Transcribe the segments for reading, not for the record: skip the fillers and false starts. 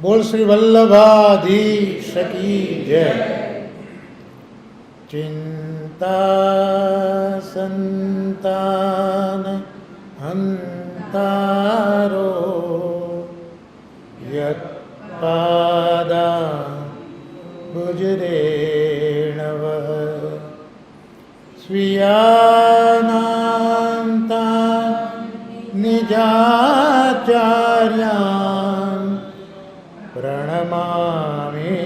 બોલ શ્રી વલ્લભાધીશ કી જય. ચિંતા સંતાન હંતારો યત પાદા ગુજરેણવ સ્વીયાનાંતા નિજાચાર્યાન પ્રણમામિ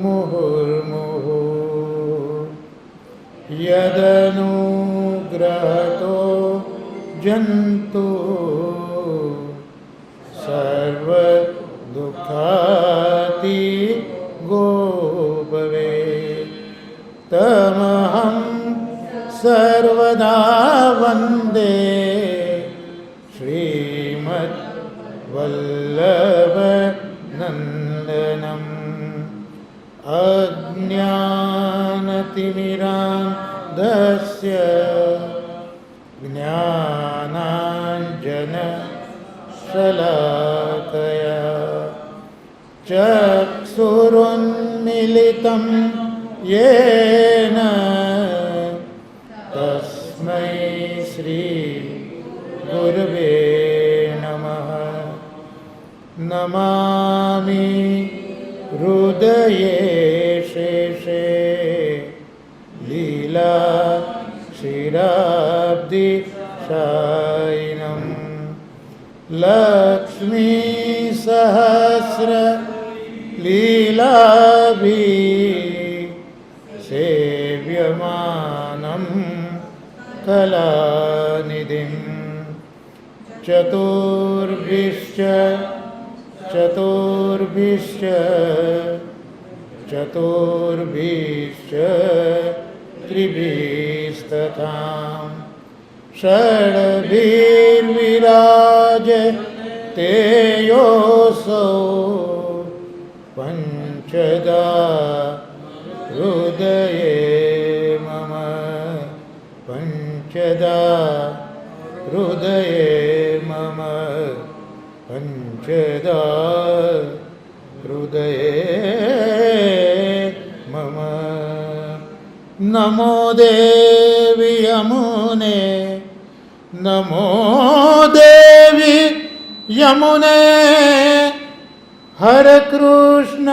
મુહુર્મુહુ યદનુગ્રહતો જંતુ સર્વ દુઃખાતિ ગોપવે તમહં સર્વદા વંદે શ્રીમદ વલ્લભ નંદનમ અજ્ઞાનતિમિરાન્ધસ્ય જ્ઞાનાંજન શલાકયા ચક્ષુરુન્મિલિतं યેન તસ્મૈ શ્રી ગુરવે નમઃ. નમામિ હૃદયે શેષે લીલા ક્ષીરાબ્ધિ શાયિનમ લક્ષ્મી સહસ્ર લીલાભી સેવ્યમાનમ કલાનિધિમ ચતુર્ભિશ્ચ ચતુર્ભિશ્ચ ચતુર્ભિશ્ચ ત્રિભિસ્તથા ષડભિર્વિરાજ તેયોસૌ પંચદા હૃદયે મમ પંચદા હૃદયે મમ પંચદા હૃદયે મમ. નમો દેવી યમુને નમો દેવી યમુને હરે કૃષ્ણ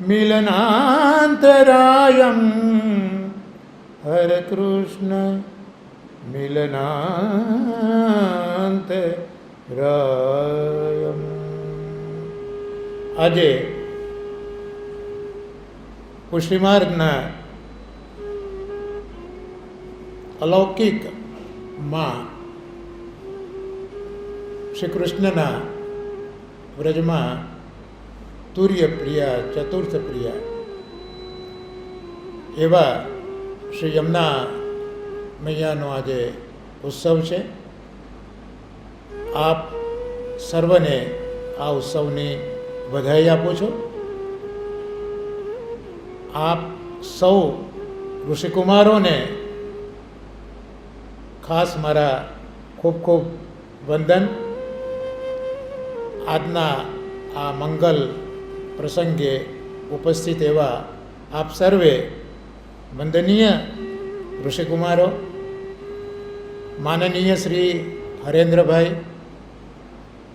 મિલનાંતરાયમ હરે કૃષ્ણ મિલનાંતરાયમ. આજે પુષ્ટિમાર્ગના અલૌકિક માં શ્રી કૃષ્ણના વ્રજમાં તુર્ય પ્રિયા ચતુર્થ પ્રિયા એવા શ્રી યમુના મૈયાનો આજે ઉત્સવ છે. આપ સર્વને આ ઉત્સવની વધાઈ આપું છું. આપ સૌ ઋષિકુમારોને ખાસ મારા ખૂબ ખૂબ વંદન. આજના આ મંગલ પ્રસંગે ઉપસ્થિત એવા આપ સર્વે વંદનીય ઋષિકુમારો, માનનીય શ્રી હરેન્દ્રભાઈ,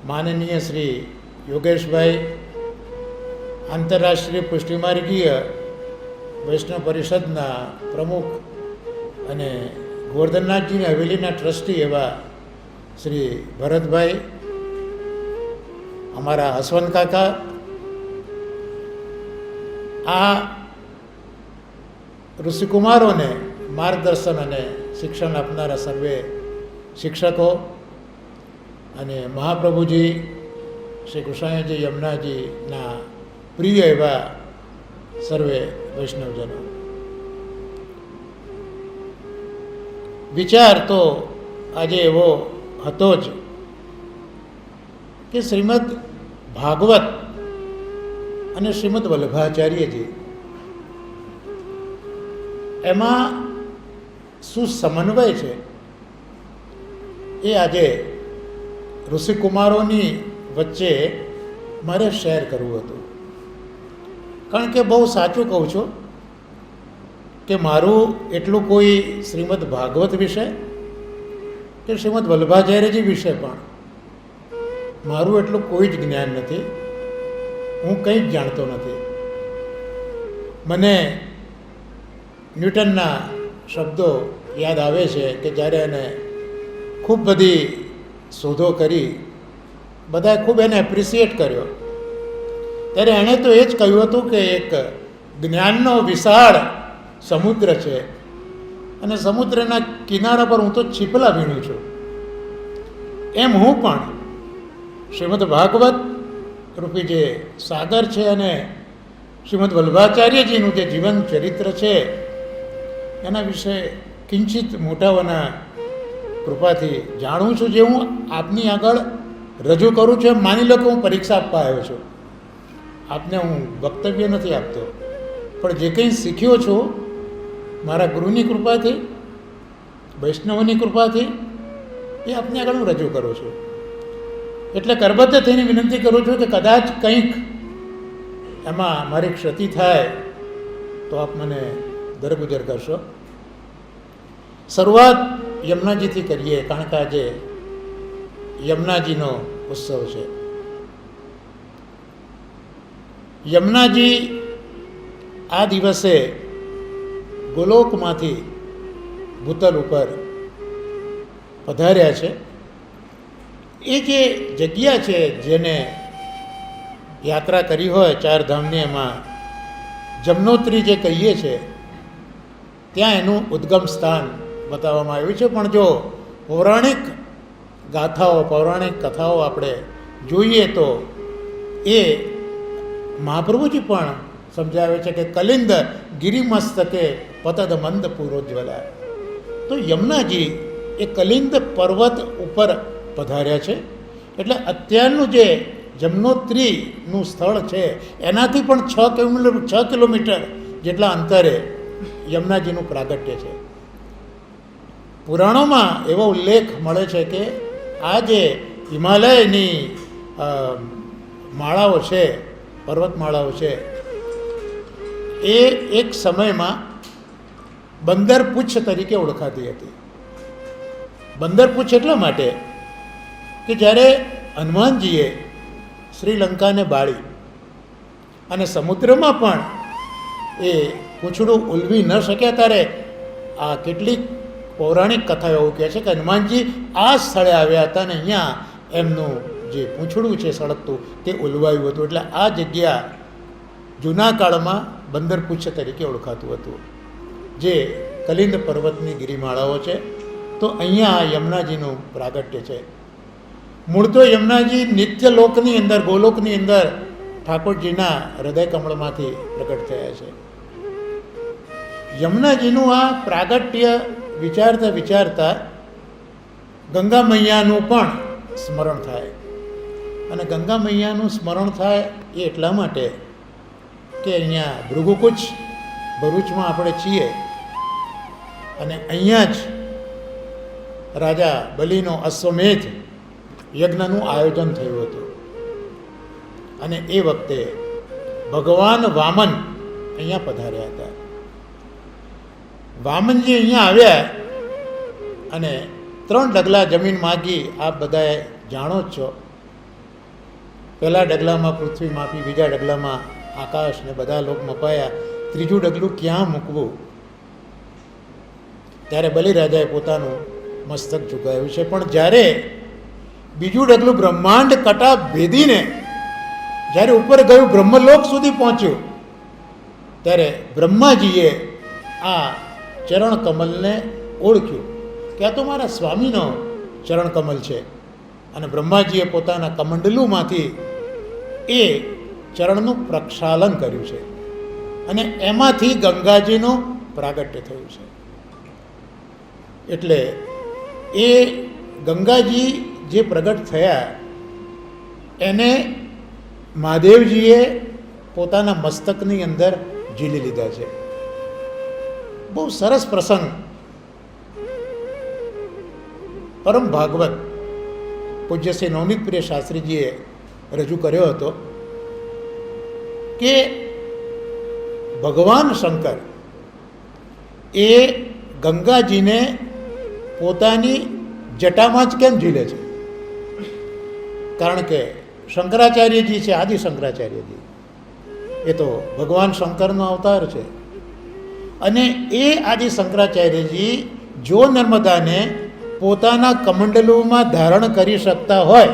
માનનીય શ્રી યોગેશભાઈ, આંતરરાષ્ટ્રીય પુષ્ટિમાર્ગીય વૈષ્ણવ પરિષદના પ્રમુખ અને ગોવર્ધનનાથજીની હવેલીના ટ્રસ્ટી એવા શ્રી ભરતભાઈ, અમારા હસવંત કાકા, આ ઋષિકુમારોને માર્ગદર્શન અને શિક્ષણ આપનારા સર્વે શિક્ષકો અને મહાપ્રભુજી શ્રી કૃષ્ણજી યમુનાજીના પ્રિય એવા સર્વે વૈષ્ણવજનો. વિચાર તો આજે એવો હતો જ કે શ્રીમદ ભાગવત અને શ્રીમદ વલ્લભાચાર્યજી એમાં શું સમન્વય છે એ આજે ઋષિકુમારોની વચ્ચે મારે શેર કરવું હતું. કારણ કે બહુ સાચું કહું છું કે મારું એટલું કોઈ શ્રીમદ ભાગવત વિશે કે શ્રીમદ વલ્લભાચાર્યજી વિશે પણ મારું એટલું કોઈ જ જ્ઞાન નથી. હું કંઈ જ જાણતો નથી. મને ન્યૂટનના શબ્દો યાદ આવે છે કે જ્યારે એને ખૂબ બધી શોધો કરી, બધાએ ખૂબ એને એપ્રિસિએટ કર્યો, ત્યારે એણે તો એ જ કહ્યું હતું કે એક જ્ઞાનનો વિશાળ સમુદ્ર છે અને સમુદ્રના કિનારા પર હું તો છીપલા વીણું છું. એમ હું પણ શ્રીમદ ભાગવત રૂપી જે સાગર છે અને શ્રીમદ વલ્લભાચાર્યજીનું જે જીવન ચરિત્ર છે એના વિશે કિંચિત મોટાઓના કૃપાથી જાણું છું, જે હું આપની આગળ રજૂ કરું છું. એમ માની લો કે હું પરીક્ષા આપવા આવ્યો છું. આપને હું વક્તવ્ય નથી આપતો, પણ જે કંઈ શીખ્યો છું મારા ગુરુની કૃપાથી, વૈષ્ણવની કૃપાથી, એ આપને આગળ હું રજૂ કરું છું. એટલે કરબદ્ધ થઈને વિનંતી કરું છું કે કદાચ કંઈક એમાં મારી ક્ષતિ થાય તો આપ મને દરગુજર કરશો. શરૂઆત યમુનાજીથી કરીએ, કારણ કે આજે યમુનાજીનો ઉત્સવ છે. યમુનાજી આ દિવસે ગોલોકમાંથી ભૂતલ ઉપર પધાર્યા છે. એ જે જગ્યા છે જેને યાત્રા કરી હોય ચાર ધામની, એમાં જમનોત્રી જે કહીએ છીએ ત્યાં એનું ઉદ્ગમ સ્થાન બતાવવામાં આવ્યું છે. પણ જો પૌરાણિક ગાથાઓ, પૌરાણિક કથાઓ આપણે જોઈએ તો એ મહાપ્રભુજી પણ સમજાવે છે કે કલિંદ ગિરિમસ્તકે પતદ મંદ પૂરોજ્વલા. તો યમુનાજી એ કલિંદ પર્વત ઉપર પધાર્યા છે. એટલે અત્યારનું જે જમનોત્રીનું સ્થળ છે એનાથી પણ 6 કિલોમીટર જેટલા અંતરે યમુનાજીનું પ્રાગટ્ય છે. પુરાણોમાં એવો ઉલ્લેખ મળે છે કે આ જે હિમાલયની માળાઓ છે, પર્વતમાળાઓ છે, એ એક સમયમાં બંદરપુચ્છ તરીકે ઓળખાતી હતી. બંદરપુચ્છ એટલા માટે કે જ્યારે હનુમાનજીએ શ્રીલંકાને બાળી અને સમુદ્રમાં પણ એ પૂંછડું ઉલવી ન શક્યા, ત્યારે આ કેટલીક પૌરાણિક કથાઓ એવું કહે છે કે હનુમાનજી આ સ્થળે આવ્યા હતા અને અહીંયા એમનું જે પૂંછડું છે સળગતું તે ઉલવાયું હતું. એટલે આ જગ્યા જૂના કાળમાં બંદરપુચ્છ તરીકે ઓળખાતું હતું, જે કલિંદ પર્વતની ગિરિમાળાઓ છે. તો અહીંયા યમુનાજીનું પ્રાગટ્ય છે. મૂળ તો યમુનાજી નિત્ય લોકની અંદર, ગોલોકની અંદર ઠાકોરજીના હૃદય કમળમાંથી પ્રગટ થયા છે. યમુનાજીનું આ પ્રાગટ્ય વિચારતા વિચારતા ગંગા મૈયાનું પણ સ્મરણ થાય. અને ગંગા મૈયાનું સ્મરણ થાય એ એટલા માટે કે અહીંયા ભૃગુકુચ ભરૂચમાં આપણે છીએ અને અહીંયા જ રાજા બલિનો અશ્વમેધ યજ્ઞનું આયોજન થયું હતું. અને એ વખતે ભગવાન વામન અહીંયા પધાર્યા હતા. વામનજી અહીંયા આવ્યા અને 3 ડગલા જમીન માગી. આપ બધાએ જાણો જ છો, પહેલા ડગલામાં પૃથ્વી માપી, બીજા ડગલામાં આકાશ ને બધા લોક મપાયા, ત્રીજું ડગલું ક્યાં મૂકવું? ત્યારે બલિરાજાએ પોતાનું મસ્તક ઝુકાવ્યું છે. પણ જ્યારે બીજું ડગલું બ્રહ્માંડ કટા ભેદીને જ્યારે ઉપર ગયું, બ્રહ્મલોક સુધી પહોંચ્યું, ત્યારે બ્રહ્માજીએ આ ચરણ કમલને ઓળખ્યું કે આ તો મારા સ્વામીનો ચરણ કમલ છે. અને બ્રહ્માજીએ પોતાના કમંડલુમાંથી એ ચરણનું પ્રક્ષાલન કર્યું છે અને એમાંથી ગંગાજીનું પ્રાગટ્ય થયું છે. એટલે એ ગંગાજી જે પ્રગટ થયા એને મહાદેવજીએ પોતાના મસ્તકની અંદર ઝીલી લીધા છે. બહુ સરસ પ્રસંગ પરમ ભાગવત પૂજ્ય શ્રી નવનીત પ્રિય શાસ્ત્રીજીએ રજૂ કર્યો હતો કે ભગવાન શંકર એ ગંગાજીને પોતાની જટામાં જ કેમ ઝીલે છે? કારણ કે શંકરાચાર્યજી છે, આદિ શંકરાચાર્યજી, એ તો ભગવાન શંકરનો અવતાર છે. અને એ આદિ શંકરાચાર્યજી જો નર્મદાને પોતાના કમંડલુમાં ધારણ કરી શકતા હોય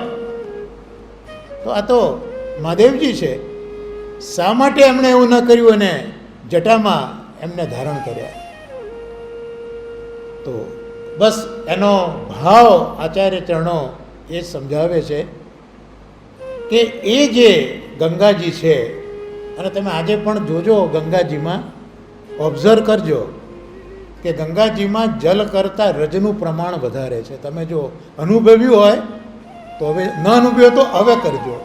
તો આ તો મહાદેવજી છે. શા માટે એમણે એવું ન કર્યું અને જટામાં એમને ધારણ કર્યા? તો બસ એનો ભાવ આચાર્ય ચરણો એ સમજાવે છે કે એ જે ગંગાજી છે, અને તમે આજે પણ જોજો ગંગાજીમાં ઓબ્ઝર્વ કરજો કે ગંગાજીમાં જલ કરતાં રજનું પ્રમાણ વધારે છે. તમે જો અનુભવ્યું હોય તો હવે, ન અનુભવ્યું તો હવે કરજો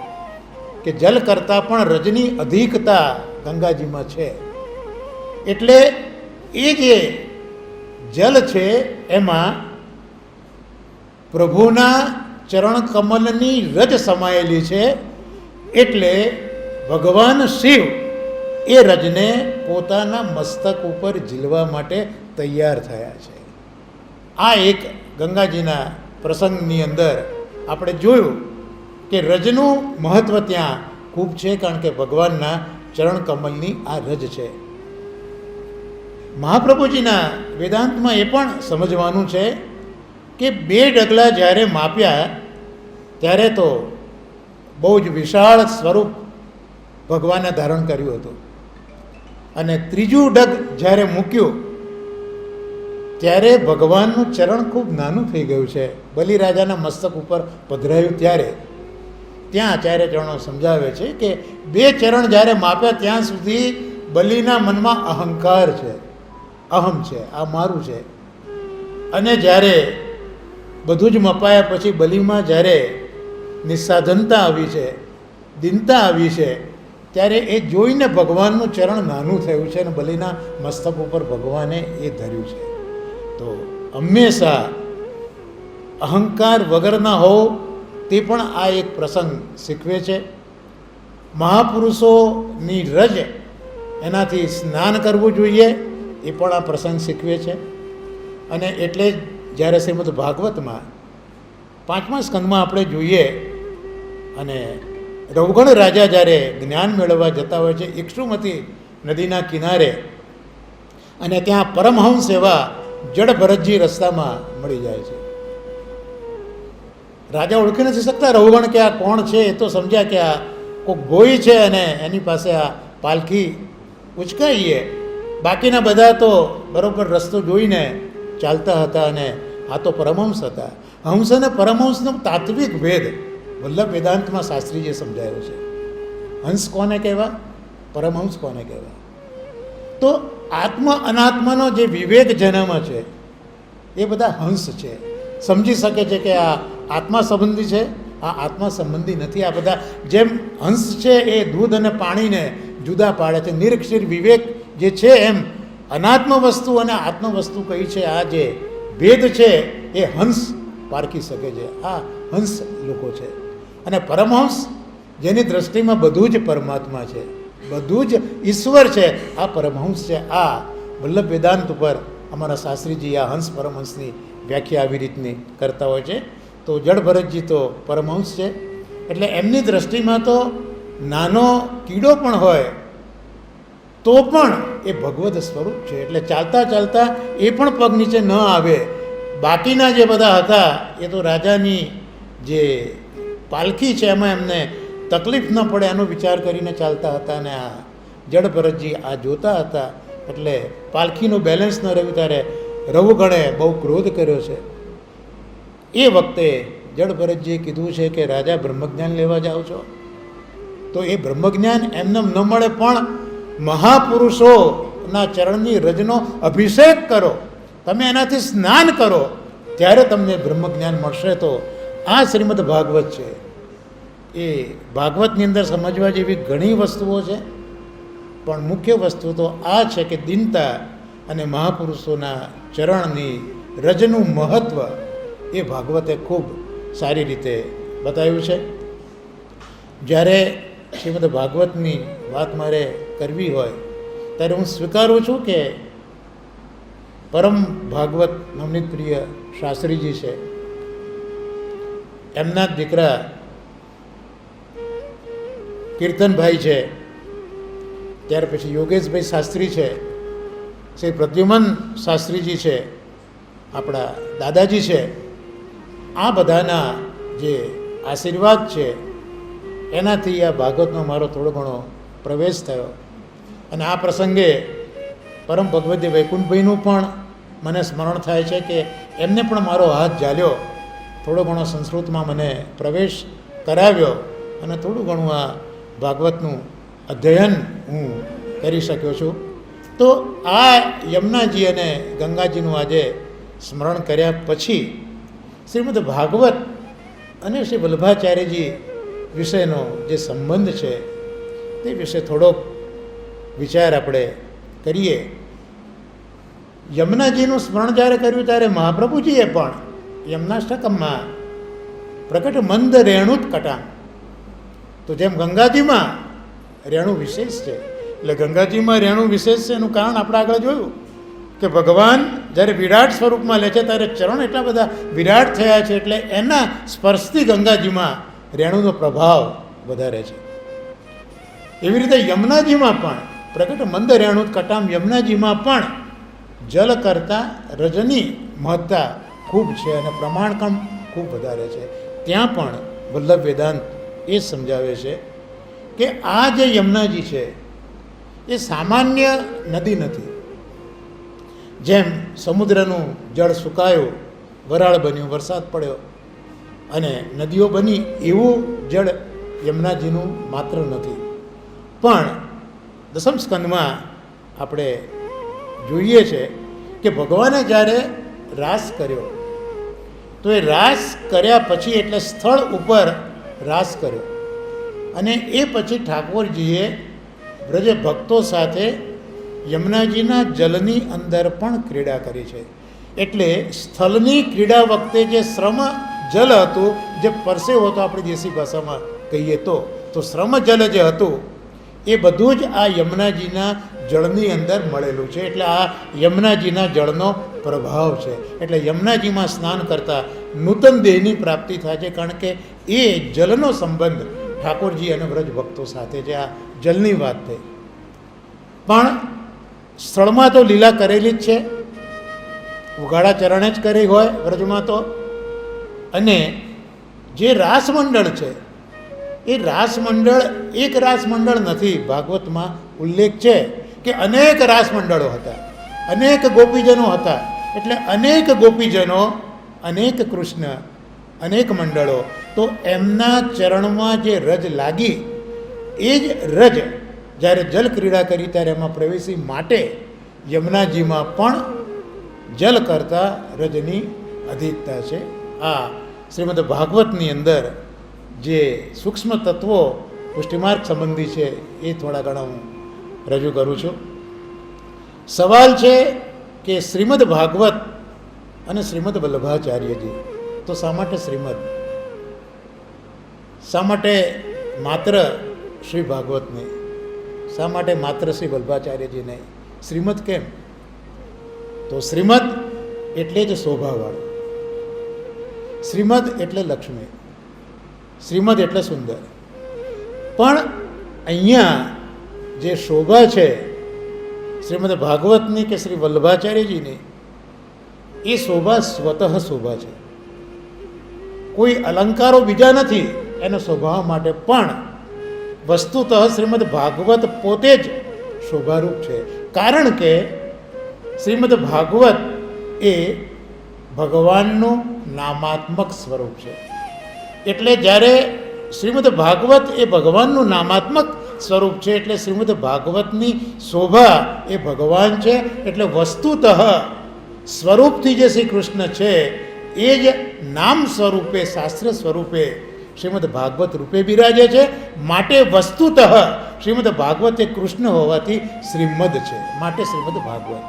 કે જલ કરતાં પણ રજની અધિકતા ગંગાજીમાં છે. એટલે એ જે જલ છે એમાં પ્રભુના ચરણ કમલની રજ સમાયેલી છે. એટલે ભગવાન શિવ એ રજને પોતાના મસ્તક ઉપર ઝીલવા માટે તૈયાર થયા છે. આ એક ગંગાજીના પ્રસંગની અંદર આપણે જોયું કે રજનું મહત્ત્વ ત્યાં ખૂબ છે, કારણ કે ભગવાનના ચરણ કમલની આ રજ છે. મહાપ્રભુજીના વેદાંતમાં એ પણ સમજવાનું છે કે 2 ડગલા જ્યારે માપ્યા ત્યારે તો બહુ જ વિશાળ સ્વરૂપ ભગવાને ધારણ કર્યું હતું, અને 3જું ડગ જ્યારે મૂક્યું ત્યારે ભગવાનનું ચરણ ખૂબ નાનું થઈ ગયું છે. બલિરાજાના મસ્તક ઉપર પધરાયું ત્યારે ત્યાં આચાર્ય ચરણો સમજાવે છે કે 2 ચરણ જ્યારે માપ્યા ત્યાં સુધી બલિના મનમાં અહંકાર છે, અહમ છે, આ મારું છે. અને જ્યારે બધું જ મપાયા પછી બલિમાં જ્યારે નિસ્સાધનતા આવી છે, દીનતા આવી છે, ત્યારે એ જોઈને ભગવાનનું ચરણ નાનું થયું છે અને બલિના મસ્તક ઉપર ભગવાને એ ધર્યું છે. તો હંમેશા અહંકાર વગરના હોવ તે પણ આ એક પ્રસંગ શીખવે છે. મહાપુરુષોની રજ એનાથી સ્નાન કરવું જોઈએ એ પણ આ પ્રસંગ શીખવે છે. અને એટલે જ જ્યારે શ્રીમદ ભાગવતમાં 5મા સ્કંદમાં આપણે જોઈએ, અને રવગણ રાજા જ્યારે જ્ઞાન મેળવવા જતા હોય છે ઇક્ષુમતી નદીના કિનારે, અને ત્યાં પરમહંસ એવા જડ ભરતજી રસ્તામાં મળી જાય છે. રાજા ઓળખી નથી શકતા રવગણ કે આ કોણ છે. એ તો સમજ્યા કે આ કોઈક ગોઈ છે અને એની પાસે આ પાલખી ઉચકાઈએ. બાકીના બધા તો બરાબર રસ્તો જોઈને ચાલતા હતા, અને આ તો પરમહંસ હતા. હંસ અને પરમહંસનો તાત્વિક ભેદ વલ્લભ વેદાંતમાં શાસ્ત્રીજીએ સમજાયો છે. હંસ કોને કહેવા, પરમહંસ કોને કહેવા? તો આત્મ અનાત્માનો જે વિવેક જન્મ છે એ બધા હંસ છે. સમજી શકે છે કે આ આત્મા સંબંધી છે, આ આત્મા સંબંધી નથી. આ બધા જેમ હંસ છે એ દૂધ અને પાણીને જુદા પાડે છે, નિરક્ષીર વિવેક જે છે, એમ અનાત્મ વસ્તુ અને આત્મ વસ્તુ કઈ છે, આ જે ભેદ છે એ હંસ પારખી શકે છે. આ હંસ લોકો છે. અને પરમહંસ જેની દ્રષ્ટિમાં બધું જ પરમાત્મા છે, બધું જ ઈશ્વર છે, આ પરમહંસ છે. આ વલ્લભ વેદાંત ઉપર અમારા શાસ્ત્રીજી આ હંસ પરમહંસની વ્યાખ્યા આવી રીતની કરતા હોય છે. તો જડ ભરતજી તો પરમહંસ છે, એટલે એમની દ્રષ્ટિમાં તો નાનો કીડો પણ હોય તો પણ એ ભગવદ સ્વરૂપ છે. એટલે ચાલતા ચાલતા એ પણ પગ નીચે ન આવે. બાકીના જે બધા હતા એ તો રાજાની જે પાલખી છે એમાં એમને તકલીફ ન પડે એનો વિચાર કરીને ચાલતા હતા, અને આ જડ ભરતજી આ જોતા હતા. એટલે પાલખીનું બેલેન્સ ન રહ્યું ત્યારે રવગણે બહુ ક્રોધ કર્યો છે. એ વખતે જડ ભરતજીએ કીધું છે કે રાજા બ્રહ્મજ્ઞાન લેવા જાઓ છો તો એ બ્રહ્મજ્ઞાન એમને ન મળે, પણ મહાપુરુષોના ચરણની રજનો અભિષેક કરો, તમે એનાથી સ્નાન કરો, ત્યારે તમને બ્રહ્મજ્ઞાન મળશે. તો આ શ્રીમદ ભાગવત છે. એ ભાગવતની અંદર સમજવા જેવી ઘણી વસ્તુઓ છે, પણ મુખ્ય વસ્તુ તો આ છે કે દીનતા અને મહાપુરુષોના ચરણની રજનું મહત્ત્વ એ ભાગવતે ખૂબ સારી રીતે બતાવ્યું છે. જ્યારે શ્રીમદ ભાગવતની વાત મારે કરવી હોય ત્યારે હું સ્વીકારું છું કે પરમ ભાગવત નવનીત પ્રિય શાસ્ત્રીજી છે, એમના જ દીકરા કીર્તનભાઈ છે, ત્યાર પછી યોગેશભાઈ શાસ્ત્રી છે, શ્રી પ્રદ્યુમન શાસ્ત્રીજી છે, આપણા દાદાજી છે. આ બધાના જે આશીર્વાદ છે એનાથી આ ભાગવતનો મારો થોડો ઘણો પ્રવેશ થયો. અને આ પ્રસંગે પરમ ભગવદ્ય વૈકુંઠભાઈનું પણ મને સ્મરણ થાય છે કે એમને પણ મારો હાથ ઝાલ્યો, થોડો ઘણો સંસ્કૃતમાં મને પ્રવેશ કરાવ્યો અને થોડું ઘણું આ ભાગવતનું અધ્યયન હું કરી શક્યો છું. તો આ યમુનાજી અને ગંગાજીનું આજે સ્મરણ કર્યા પછી શ્રીમદ ભાગવત અને શ્રી વલ્લભાચાર્યજી વિશેનો જે સંબંધ છે તે વિશે થોડોક વિચાર આપણે કરીએ. યમુનાજીનું સ્મરણ જ્યારે કર્યું ત્યારે મહાપ્રભુજીએ પણ યમુનાષ્ટકમમાં પ્રકટ મંદ રેણુત કટામ, તો જેમ ગંગાજીમાં રેણુ વિશેષ છે, એટલે ગંગાજીમાં રેણુ વિશેષ છે એનું કારણ આપણે આગળ જોયું કે ભગવાન જ્યારે વિરાટ સ્વરૂપમાં લે છે ત્યારે ચરણ એટલા બધા વિરાટ થયા છે, એટલે એના સ્પર્શથી ગંગાજીમાં રેણુનો પ્રભાવ વધારે છે. એવી રીતે યમુનાજીમાં પણ પ્રગટ મંદ રેણુત કટામ, યમુનાજીમાં પણ જલ કરતાં રજની મહત્તા ખૂબ છે અને પ્રમાણકમ ખૂબ વધારે છે. ત્યાં પણ વલ્લભ વેદાંત એ સમજાવે છે કે આ જે યમુનાજી છે એ સામાન્ય નદી નથી. જેમ સમુદ્રનું જળ સુકાયું, વરાળ બન્યું, વરસાદ પડ્યો અને નદીઓ બની, એવું જળ યમુનાજીનું માત્ર નથી. પણ દસમ સ્કંદમાં આપણે જોઈએ છે કે ભગવાને જ્યારે રાસ કર્યો તો એ રાસ કર્યા પછી એટલે સ્થળ ઉપર રાસ કર્યો અને એ પછી ઠાકોરજીએ બ્રજ ભક્તો સાથે યમુનાજીના જલની અંદર પણ ક્રીડા કરી છે. એટલે સ્થળની ક્રીડા વખતે જે શ્રમ જલ હતું, જે પરસેવો હતો, આપણી દેશી ભાષામાં કહીએ તો શ્રમ જલ જે હતું એ બધું જ આ યમુનાજીના જળની અંદર મળેલું છે. એટલે આ યમુનાજીના જળનો પ્રભાવ છે. એટલે યમુનાજીમાં સ્નાન કરતાં નૂતન દેહની પ્રાપ્તિ થાય છે, કારણ કે એ જલનો સંબંધ ઠાકોરજી અને વ્રજ ભક્તો સાથે છે. આ જલની વાત થઈ. પણ સ્થળમાં તો લીલા કરેલી જ છે, ઉઘાડા ચરણે જ કરી હોય વ્રજમાં તો. અને જે રાસમંડળ છે એ રાસમંડળ એક રાસમંડળ નથી. ભાગવતમાં ઉલ્લેખ છે કે અનેક રાસમંડળો હતા, અનેક ગોપીજનો હતા. એટલે અનેક ગોપીજનો, અનેક કૃષ્ણ, અનેક મંડળો. તો એમના ચરણમાં જે રજ લાગી એ જ રજ જ્યારે જલ ક્રીડા કરી ત્યારે એમાં પ્રવેશી માટે યમુનાજીમાં પણ જલ કરતાં રજની અધિકતા છે. આ શ્રીમદ ભાગવતની અંદર જે સૂક્ષ્મ તત્વો પુષ્ટિમાર્ગ સંબંધી છે એ થોડા ઘણા હું રજૂ કરું છું. સવાલ છે કે શ્રીમદ ભાગવત અને શ્રીમદ વલ્લભાચાર્યજી, તો શા માટે શ્રીમદ? શા માટે માત્ર શ્રી ભાગવત નહીં? શા માટે માત્ર શ્રી વલ્લભાચાર્યજી નહીં? શ્રીમદ કેમ? તો શ્રીમદ એટલે જ શોભાવાળું, શ્રીમદ એટલે લક્ષ્મી, શ્રીમદ એટલે સુંદર. પણ અહીંયા જે શોભા છે શ્રીમદ ભાગવતની કે શ્રી વલ્લભાચાર્યજીની, એ શોભા સ્વતઃ શોભા છે. કોઈ અલંકારો બીજા નથી એને શોભાવવા માટે, પણ વસ્તુતઃ શ્રીમદ ભાગવત પોતે જ શોભારૂપ છે. કારણ કે શ્રીમદ ભાગવત એ ભગવાનનું નામાત્મક સ્વરૂપ છે. એટલે જ્યારે શ્રીમદ ભાગવત એ ભગવાનનું નામાત્મક સ્વરૂપ છે, એટલે શ્રીમદ ભાગવતની શોભા એ ભગવાન છે. એટલે વસ્તુતઃ સ્વરૂપથી જે શ્રી કૃષ્ણ છે એ જ નામ સ્વરૂપે, શાસ્ત્ર સ્વરૂપે શ્રીમદ ભાગવત રૂપે બિરાજે છે. માટે વસ્તુતઃ શ્રીમદ ભાગવત એ કૃષ્ણ હોવાથી શ્રીમદ છે, માટે શ્રીમદ ભાગવત.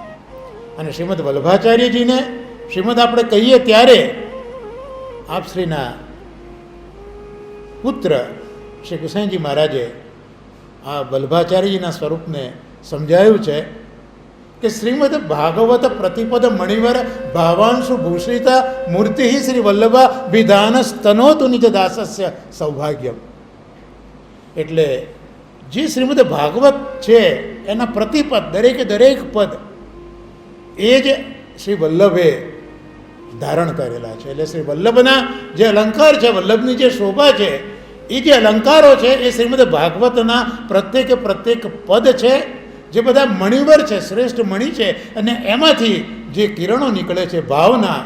અને શ્રીમદ વલ્લભાચાર્યજીને શ્રીમદ આપણે કહીએ ત્યારે આપશ્રીના પુત્ર શ્રી ગુસાઈજી મહારાજે આ વલ્ભાચાર્યજીના સ્વરૂપને સમજાયું છે કે શ્રીમદ ભાગવત પ્રતિપદ મણિવર ભાવાંશુ ભૂષિતા મૂર્તિ શ્રી વલ્લભા વિધાન સ્તનોતુ નિજ દાસસ્ય સૌભાગ્યમ. એટલે જે શ્રીમદ ભાગવત છે એના પ્રતિપદ દરેકે દરેક પદ એ જ શ્રી વલ્લભે ધારણ કરેલા છે. એટલે શ્રી વલ્લભના જે અલંકાર છે, વલ્લભની જે શોભા છે, એ જે અલંકારો છે એ શ્રીમદ ભાગવતના પ્રત્યેક પદ છે, જે બધા મણિવર છે, શ્રેષ્ઠ મણિ છે, અને એમાંથી જે કિરણો નીકળે છે ભાવના,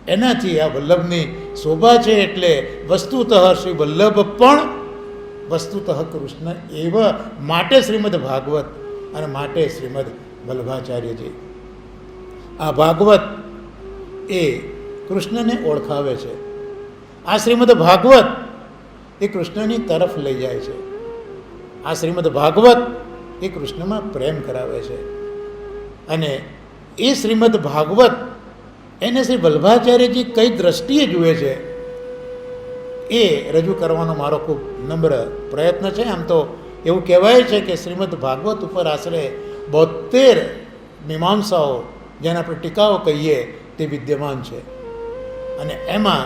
એનાથી આ વલ્લભની શોભા છે. એટલે વસ્તુતઃ શ્રી વલ્લભ પણ વસ્તુતઃ કૃષ્ણ એવ. માટે શ્રીમદ ભાગવત અને માટે શ્રીમદ વલ્ભાચાર્યજી. આ ભાગવત એ કૃષ્ણને ઓળખાવે છે. આ શ્રીમદ ભાગવત એ કૃષ્ણની તરફ લઈ જાય છે. આ શ્રીમદ ભાગવત એ કૃષ્ણમાં પ્રેમ કરાવે છે. અને એ શ્રીમદ ભાગવત એને શ્રી વલ્ભાચાર્યજી કઈ દ્રષ્ટિએ જુએ છે એ રજૂ કરવાનો મારો ખૂબ નમ્ર પ્રયત્ન છે. આમ તો એવું કહેવાય છે કે શ્રીમદ ભાગવત ઉપર આશરે 72 મીમાંસાઓ, જેને આપણે ટીકાઓ કહીએ, તે વિદ્યમાન છે. અને એમાં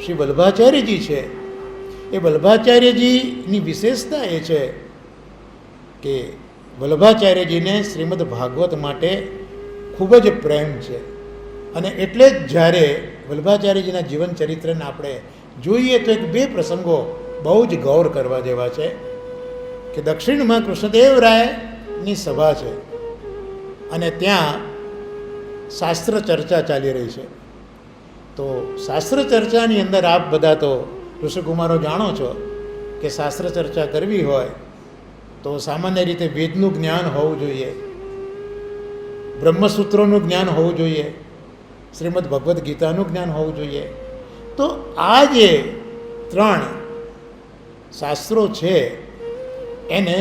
શ્રી વલ્ભાચાર્યજી છે, એ વલ્ભાચાર્યજીની વિશેષતા એ છે કે વલ્ભાચાર્યજીને શ્રીમદ ભાગવત માટે ખૂબ જ પ્રેમ છે. અને એટલે જ જ્યારે વલ્ભાચાર્યજીના જીવન ચરિત્રને આપણે જોઈએ તો 1-2 પ્રસંગો બહુ જ ગૌર કરવા જેવા છે. કે દક્ષિણમાં કૃષ્ણદેવરાયની સભા છે અને ત્યાં શાસ્ત્ર ચર્ચા ચાલી રહી છે. તો શાસ્ત્ર ચર્ચાની અંદર આપ બધા તો ઋષિકુમારો જાણો છો કે શાસ્ત્ર ચર્ચા કરવી હોય તો સામાન્ય રીતે વેદનું જ્ઞાન હોવું જોઈએ, બ્રહ્મસૂત્રોનું જ્ઞાન હોવું જોઈએ, શ્રીમદ ભગવદ્ ગીતાનું જ્ઞાન હોવું જોઈએ. તો આ જે 3 શાસ્ત્રો છે એને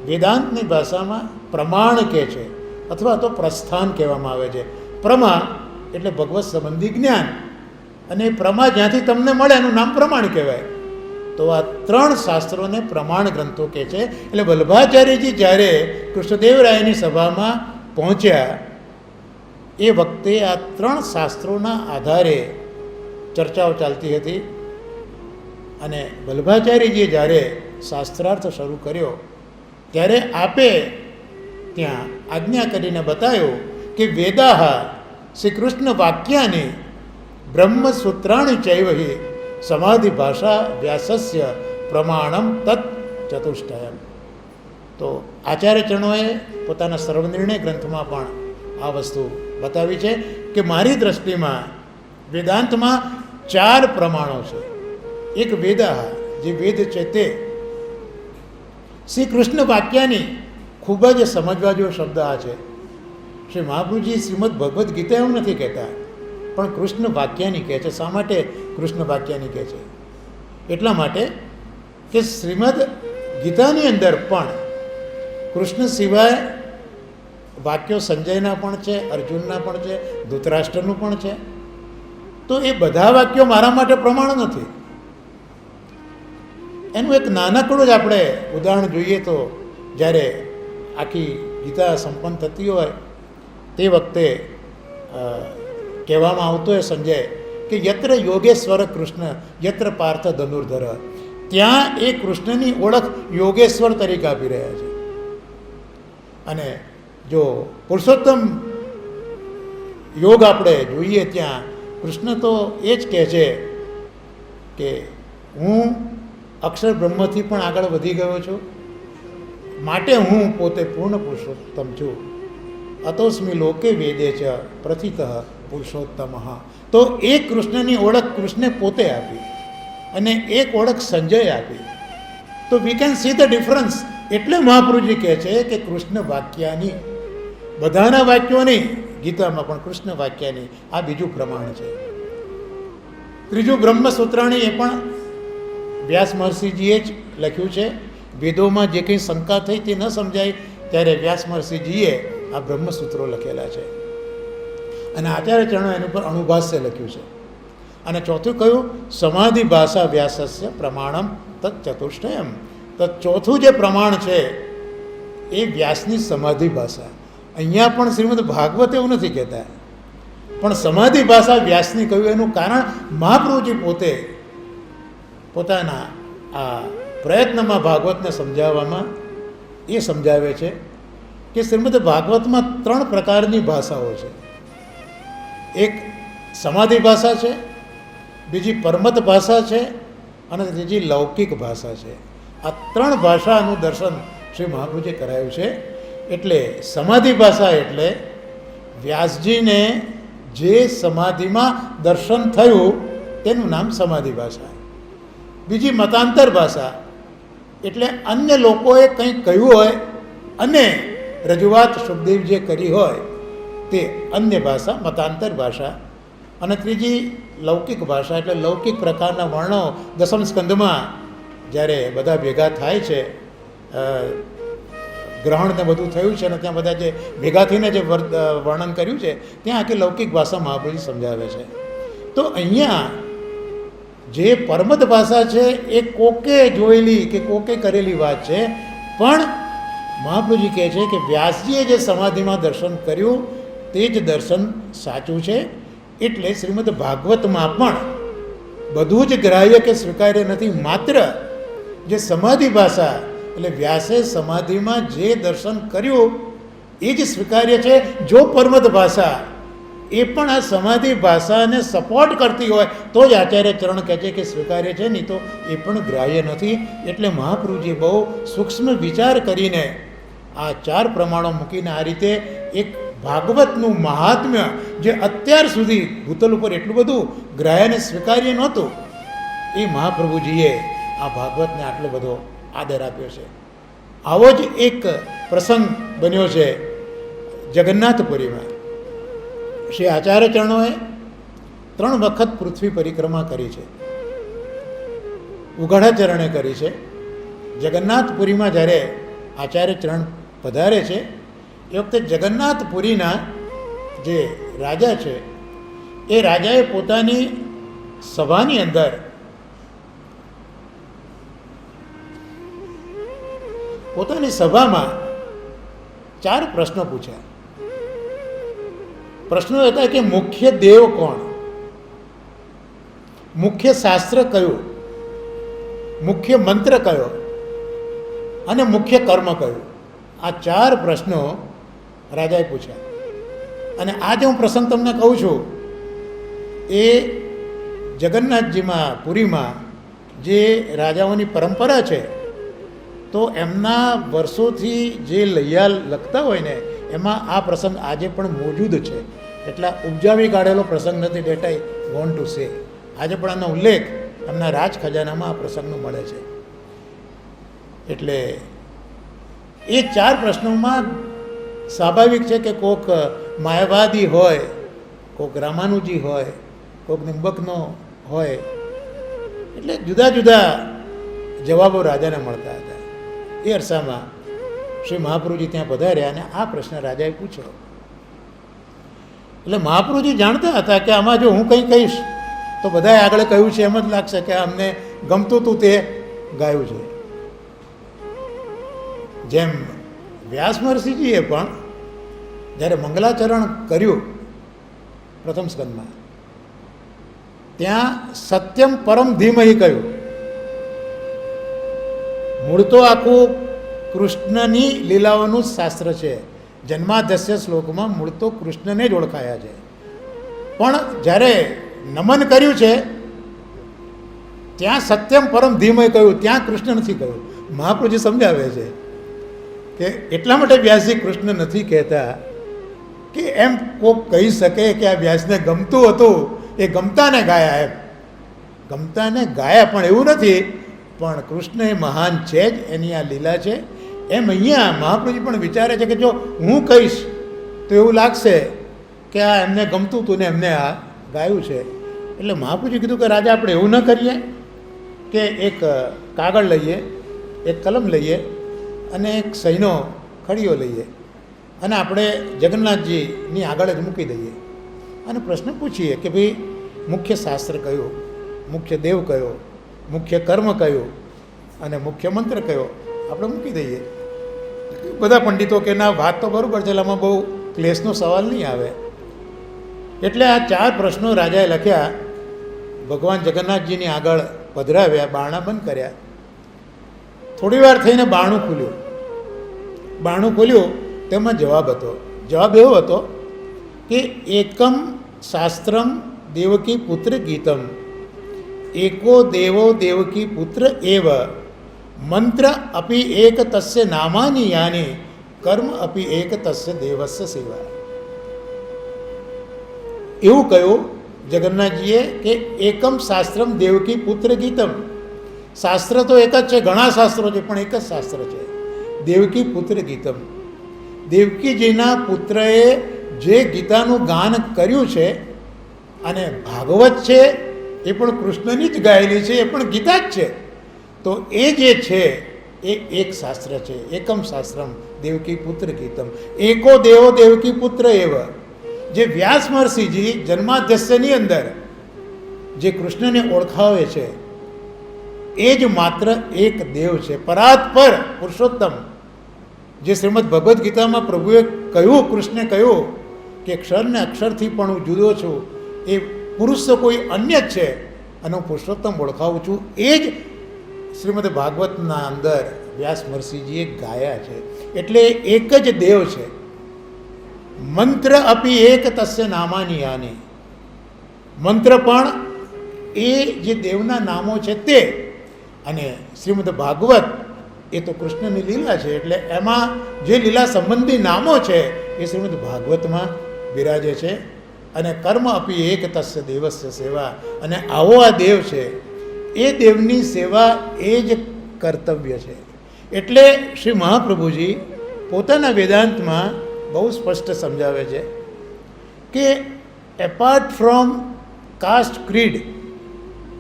વેદાંતની ભાષામાં પ્રમાણ કહે છે, અથવા તો પ્રસ્થાન કહેવામાં આવે છે. પ્રમા એટલે ભગવત સંબંધી જ્ઞાન, અને પ્રમા જ્યાંથી તમને મળે એનું નામ પ્રમાણ કહેવાય. તો આ 3 શાસ્ત્રોને પ્રમાણ ગ્રંથો કહે છે. એટલે વલ્ભાચાર્યજી જ્યારે કૃષ્ણદેવરાયની સભામાં પહોંચ્યા એ વખતે આ 3 શાસ્ત્રોના આધારે ચર્ચાઓ ચાલતી હતી. અને વલ્ભાચાર્યજીએ જ્યારે શાસ્ત્રાર્થ શરૂ કર્યો ત્યારે આપે ત્યાં આજ્ઞા કરીને બતાવ્યું કે વેદાહ શ્રી કૃષ્ણ વાક્યાની બ્રહ્મસૂત્રાણી ચૈવહિ સમાધિ ભાષા વ્યાસસ્ય પ્રમાણમ તત્ ચતુષ્ટયમ. તો આચાર્યચરણોએ પોતાના સર્વનિર્ણય ગ્રંથમાં પણ આ વસ્તુ બતાવી છે કે મારી દ્રષ્ટિમાં વેદાંતમાં 4 પ્રમાણો છે. એક વેદાહ, જે વેદ છે તે શ્રી કૃષ્ણ વાક્યાની ખૂબ જ સમજવા જેવો શબ્દ આ છે. શ્રી મહાપ્રભુજી શ્રીમદ ભગવદ્ ગીતા એવું નથી કહેતા, પણ કૃષ્ણ વાક્યાની કહે છે. શા માટે કૃષ્ણ વાક્યાની કહે છે? એટલા માટે કે શ્રીમદ ગીતાની અંદર પણ કૃષ્ણ સિવાય વાક્યો સંજયના પણ છે, અર્જુનના પણ છે, ધૃતરાષ્ટ્રનું પણ છે. તો એ બધા વાક્યો મારા માટે પ્રમાણ નથી. એનું એક નાનકડું જ આપણે ઉદાહરણ જોઈએ તો જ્યારે આખી ગીતા સંપન્ન થતી હોય તે વખતે કહેવામાં આવતો હોય સંજય કે યત્ર યોગેશ્વર કૃષ્ણ યત્ર પાર્થ ધનુર્ધર. ત્યાં એ કૃષ્ણની ઓળખ યોગેશ્વર તરીકે આપી રહ્યા છે. અને જો પુરુષોત્તમ યોગ આપણે જોઈએ ત્યાં કૃષ્ણ તો એ જ કહે છે કે હું અક્ષર બ્રહ્મથી પણ આગળ વધી ગયો છું, માટે હું પોતે પૂર્ણ પુરુષોત્તમ છું. અતોસ્મિ લોકે વેદે ચ પ્રથિતઃ પુરુષોત્તમ. તો એક કૃષ્ણની ઓળખ કૃષ્ણે પોતે આપી અને એક ઓળખ સંજય આપી. તો we can see the difference. એટલે મહાપ્રભુજી કહે છે કે કૃષ્ણ વાક્યાની, બધાના વાક્યો નહીં, ગીતામાં પણ કૃષ્ણ વાક્યાની આ બીજું પ્રમાણ છે. ત્રીજું બ્રહ્મસૂત્રાણી એ પણ વ્યાસ મહર્ષિજીએ જ લખ્યું છે. વેદોમાં જે કંઈ શંકા થઈ તે ન સમજાય ત્યારે વ્યાસ મહર્ષિજીએ આ બ્રહ્મસૂત્રો લખેલા છે. અને આચાર્યચરણો એની પર અણુભાષ્ય લખ્યું છે. અને ચોથું કયું? સમાધિ ભાષા વ્યાસસ્ય પ્રમાણમ તત્ ચતુષ્ટયમ. તો ચોથું જે પ્રમાણ છે એ વ્યાસની સમાધિ ભાષા. અહીંયા પણ શ્રીમદ ભાગવત એવું નથી કહેતા, પણ સમાધિ ભાષા વ્યાસની કહ્યું. એનું કારણ મહાપ્રભુજી પોતે પોતાના આ પ્રયત્નમાં ભાગવતને સમજાવવામાં એ સમજાવે છે કે શ્રીમદ ભાગવતમાં 3 પ્રકારની ભાષાઓ છે. એક સમાધિ ભાષા છે, બીજી પરમત ભાષા છે અને ત્રીજી લૌકિક ભાષા છે. આ 3 ભાષાનું દર્શન શ્રી મહાપ્રભુજીએ કરાયું છે. એટલે સમાધિ ભાષા એટલે વ્યાસજીને જે સમાધિમાં દર્શન થયું તેનું નામ સમાધિ ભાષા. બીજી મતાંતર ભાષા એટલે અન્ય લોકોએ કંઈક કહ્યું હોય અને રજૂઆત સુખદેવજીએ કરી હોય તે અન્ય ભાષા, મતાંતર ભાષા. અને ત્રીજી લૌકિક ભાષા એટલે લૌકિક પ્રકારના વર્ણો દસમ સ્કંદમાં જ્યારે બધા ભેગા થાય છે, ગ્રહણને બધું થયું છે અને ત્યાં બધા જે ભેગા થઈને જે વર્ણન કર્યું છે ત્યાં આખી લૌકિક ભાષા મહાપ્રભુજી સમજાવે છે. તો અહીંયા જે પરમત ભાષા છે એ કોકે જોયેલી કે કોકે કરેલી વાત છે, પણ મહાપ્રભુજી કહે છે કે વ્યાસજીએ જે સમાધિમાં દર્શન કર્યું તે જ દર્શન સાચું છે. એટલે શ્રીમદ ભાગવતમાં પણ બધું જ ગ્રાહ્ય કે સ્વીકાર્ય નથી. માત્ર જે સમાધિ ભાષા એટલે વ્યાસે સમાધિમાં જે દર્શન કર્યું એ જ સ્વીકાર્ય છે. જો પરમત ભાષા એ પણ આ સમાધિ ભાષાને સપોર્ટ કરતી હોય તો જ આચાર્ય ચરણ કહે છે કે સ્વીકાર્ય છે, નહીં તો એ પણ ગ્રાહ્ય નથી. એટલે મહાપ્રભુજી બહુ સૂક્ષ્મ વિચાર કરીને આ 4 પ્રમાણો મૂકીને આ રીતે એક ભાગવતનું મહાત્મ્ય જે અત્યાર સુધી ભૂતલ ઉપર એટલું બધું ગ્રાહ્ય અને સ્વીકાર્ય નહોતું, એ મહાપ્રભુજીએ આ ભાગવતને આટલો બધો આદર આપ્યો છે. આવો જ એક પ્રસંગ બન્યો છે જગન્નાથપુરીમાં. શ્રી આચાર્ય ચરણોએ 3 વખત પૃથ્વી પરિક્રમા કરી છે. ઉઘાડાચરણે કરી છે. જગન્નાથપુરીમાં જ્યારે આચાર્ય ચરણ પધારે છે એ વખતે જગન્નાથપુરીના જે રાજા છે એ રાજાએ પોતાની સભાની અંદર પોતાની સભામાં 4 પ્રશ્નો પૂછ્યા. પ્રશ્નો હતા કે મુખ્ય દેવ કોણ, મુખ્ય શાસ્ત્ર કયું, મુખ્ય મંત્ર કયો અને મુખ્ય કર્મ કયું. આ 4 પ્રશ્નો રાજાએ પૂછ્યા. અને આ જે હું પ્રસંગ તમને કહું છું એ જગન્નાથજીમાં પુરીમાં જે રાજાઓની પરંપરા છે તો એમના વર્ષોથી જે લૈયા લખતા હોય ને એમાં આ પ્રસંગ આજે પણ મોજૂદ છે. એટલા ઉપજાવી કાઢેલો પ્રસંગ નથી. Date I want to say. આજે પણ આનો ઉલ્લેખ એમના રાજ ખજાનામાં આ પ્રસંગનો મળે છે. એટલે એ 4 પ્રશ્નોમાં સ્વાભાવિક છે કે કોઈક માયાવાદી હોય, કોઈક રામાનુજી હોય, કોઈક નિંબકનો હોય, એટલે જુદા જુદા જવાબો રાજાને મળતા હતા. એ અરસામાં શ્રી મહાપ્રભુજી ત્યાં પધાર્યા અને આ પ્રશ્ન રાજાએ પૂછ્યો. એટલે મહાપ્રભુજી જાણતા હતા કે આમાં જો હું કંઈ કહીશ તો બધાએ આગળ કહ્યું છે એમ જ લાગશે કે અમને ગમતું હતું તે ગાયું છે. જેમ વ્યાસ મહર્ષિજીએ પણ જ્યારે મંગલાચરણ કર્યું પ્રથમ સ્કંદમાં ત્યાં સત્યમ પરમ ધીમહી કહ્યું. મૂળ તો આખું કૃષ્ણની લીલાઓનું શાસ્ત્ર છે. જન્માદ્યસ્ય શ્લોકમાં મૂળ તો કૃષ્ણને જ ઓળખાયા છે, પણ જ્યારે નમન કર્યું છે ત્યાં સત્યમ પરમ ધીમહી કહ્યું, ત્યાં કૃષ્ણ નથી કહ્યું. મહાપ્રભુજી સમજાવે છે કે એટલા માટે વ્યાસજી કૃષ્ણ નથી કહેતા કે એમ કોક કહી શકે કે આ વ્યાસને ગમતું હતું એ ગમતાને ગાયા, એમ ગમતાને ગાયા, પણ એવું નથી. પણ કૃષ્ણ એ મહાન છે જ, એની આ લીલા છે. એમ અહીંયા મહાપ્રભુજી પણ વિચારે છે કે જો હું કહીશ તો એવું લાગશે કે આ એમને ગમતું હતું ને એમને આ ગાયું છે. એટલે મહાપ્રભુજી કીધું કે રાજા આપણે એવું ન કરીએ કે એક કાગળ લઈએ, એક કલમ લઈએ અને એક સહીનો ખડીયો લઈએ અને આપણે જગન્નાથજીની આગળ જ મૂકી દઈએ અને પ્રશ્ન પૂછીએ કે ભાઈ મુખ્ય શાસ્ત્ર કયું, મુખ્ય દેવ કયો, મુખ્ય કર્મ કયું અને મુખ્ય મંત્ર કયો, આપણે મૂકી દઈએ. બધા પંડિતો કે ના વાત તો બરાબર છે, આમાં બહુ ક્લેશનો સવાલ નહીં આવે. એટલે આ 4 પ્રશ્નો રાજાએ લખ્યા, ભગવાન જગન્નાથજીની આગળ પધરાવ્યા, બારણા બંધ કર્યા. થોડી વાર થઈને બારણું ખુલ્યું. બારણું ખુલ્યું તેમાં જવાબ હતો. જવાબ એવો હતો કે એકમ શાસ્ત્રમ દેવકી પુત્ર ગીતમ, એકો દેવો દેવકી પુત્ર એવ, મંત્ર અપી એક તસ્ય નામાની યાની, કર્મ અપી એક તસ્ય દેવસ્ય સેવા. એવું કહ્યું જગન્નાથજીએ કે એકમ શાસ્ત્રમ દેવકી પુત્ર ગીતમ. શાસ્ત્ર તો એક જ છે, ઘણા શાસ્ત્રો છે, પણ એક જ શાસ્ત્ર છે, દેવકી પુત્ર ગીતમ. દેવકીજીના પુત્રએ જે ગીતાનું ગાન કર્યું છે, અને ભાગવત છે એ પણ કૃષ્ણની જ ગાયેલી છે, એ પણ ગીતા જ છે. તો એ જે છે એ એક શાસ્ત્ર છે, એકમ શાસ્ત્રમ દેવકી પુત્ર ગીતમ, એકો દેવો દેવકી પુત્ર એવ. જે વ્યાસ મહર્ષિજી જન્માધ્યસ્યની અંદર જે કૃષ્ણને ઓળખાવે છે એ જ માત્ર એક દેવ છે, પરાત્પર પુરુષોત્તમ. જે શ્રીમદ ભગવદ્ ગીતામાં પ્રભુએ કહ્યું, કૃષ્ણે કહ્યું કે ક્ષરને અક્ષરથી પણ હું જુદો છું, એ પુરુષ તો કોઈ અન્ય જ છે અને હું પુરુષોત્તમ ઓળખાવું છું, એ જ શ્રીમદ ભાગવતના અંદર વ્યાસ મહર્ષિજીએ ગાયા છે. એટલે એક જ દેવ છે. મંત્ર અપી એક તસ્ય નામાની યાની, મંત્ર પણ એ જે દેવના નામો છે તે. અને શ્રીમદ ભાગવત એ તો કૃષ્ણની લીલા છે, એટલે એમાં જે લીલા સંબંધી નામો છે એ શ્રીમદ ભાગવતમાં બિરાજે છે. અને કર્મ અપી એક તસ્ય દેવસ્ય સેવા, અને આવો આ દેવ છે એ દેવની સેવા એ જ કર્તવ્ય છે. એટલે શ્રી મહાપ્રભુજી પોતાના વેદાંતમાં બહુ સ્પષ્ટ સમજાવે છે કે apart from caste creed,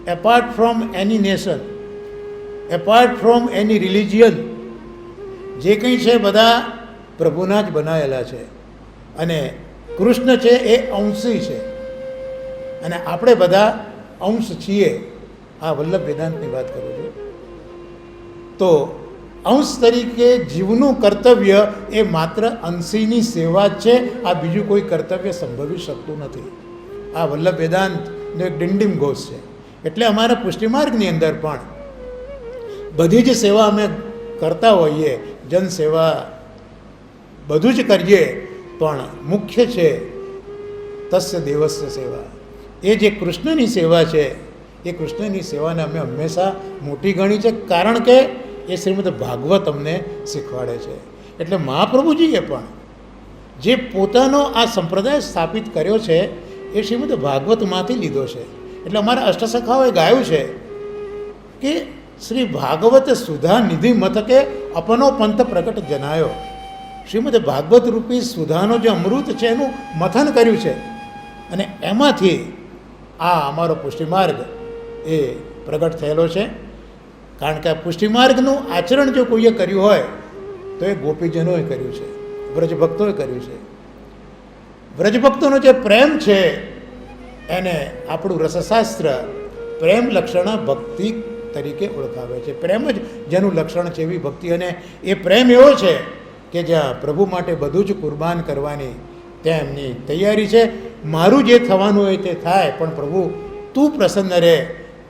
apart from any nation, apart from any religion, જે કંઈ છે બધા પ્રભુના જ બનાવેલા છે. અને કૃષ્ણ છે એ અંશી છે, અને આપણે બધા અંશ છીએ. આ વલ્લભ વેદાંતની વાત કરું છું. તો અંશ તરીકે જીવનું કર્તવ્ય એ માત્ર અંશીની સેવા જ છે. આ બીજું કોઈ કર્તવ્ય સંભવી શકતું નથી. આ વલ્લભ વેદાંતનો એક ડિંડિમ ઘોષ છે. એટલે અમારા પુષ્ટિમાર્ગની અંદર પણ બધી જ સેવા અમે કરતા હોઈએ, જનસેવા બધું જ કરીએ, પણ મુખ્ય છે તસ્ય દેવસ્ય સેવા. એ જે કૃષ્ણની સેવા છે એ કૃષ્ણની સેવાને અમે હંમેશા મોટી ગણી છે, કારણ કે એ શ્રીમદ ભાગવત અમને શીખવાડે છે. એટલે મહાપ્રભુજીએ પણ જે પોતાનો આ સંપ્રદાય સ્થાપિત કર્યો છે એ શ્રીમદ ભાગવતમાંથી લીધો છે. એટલે અમારા અષ્ટસખાઓએ ગાયું છે કે શ્રી ભાગવત સુધા નિધિ મથકે અપનો પંથ પ્રકટ જનાયો. શ્રીમદ ભાગવત રૂપી સુધાનો જે અમૃત છે એનું મથન કર્યું છે, અને એમાંથી આ અમારો પુષ્ટિમાર્ગ એ પ્રગટ થયેલો છે. કારણ કે આ પુષ્ટિમાર્ગનું આચરણ જો કોઈએ કર્યું હોય તો એ ગોપીજનોએ કર્યું છે, વ્રજભક્તોએ કર્યું છે. વ્રજભક્તોનો જે પ્રેમ છે એને આપણું રસશાસ્ત્ર પ્રેમ લક્ષણા ભક્તિ તરીકે ઓળખાવે છે. પ્રેમ જ જેનું લક્ષણ છે એવી ભક્તિ. અને એ પ્રેમ એવો છે કે જ્યાં પ્રભુ માટે બધું જ કુરબાન કરવાની ત્યાં એમની તૈયારી છે. મારું જે થવાનું હોય તે થાય, પણ પ્રભુ તું પ્રસન્ન રહે.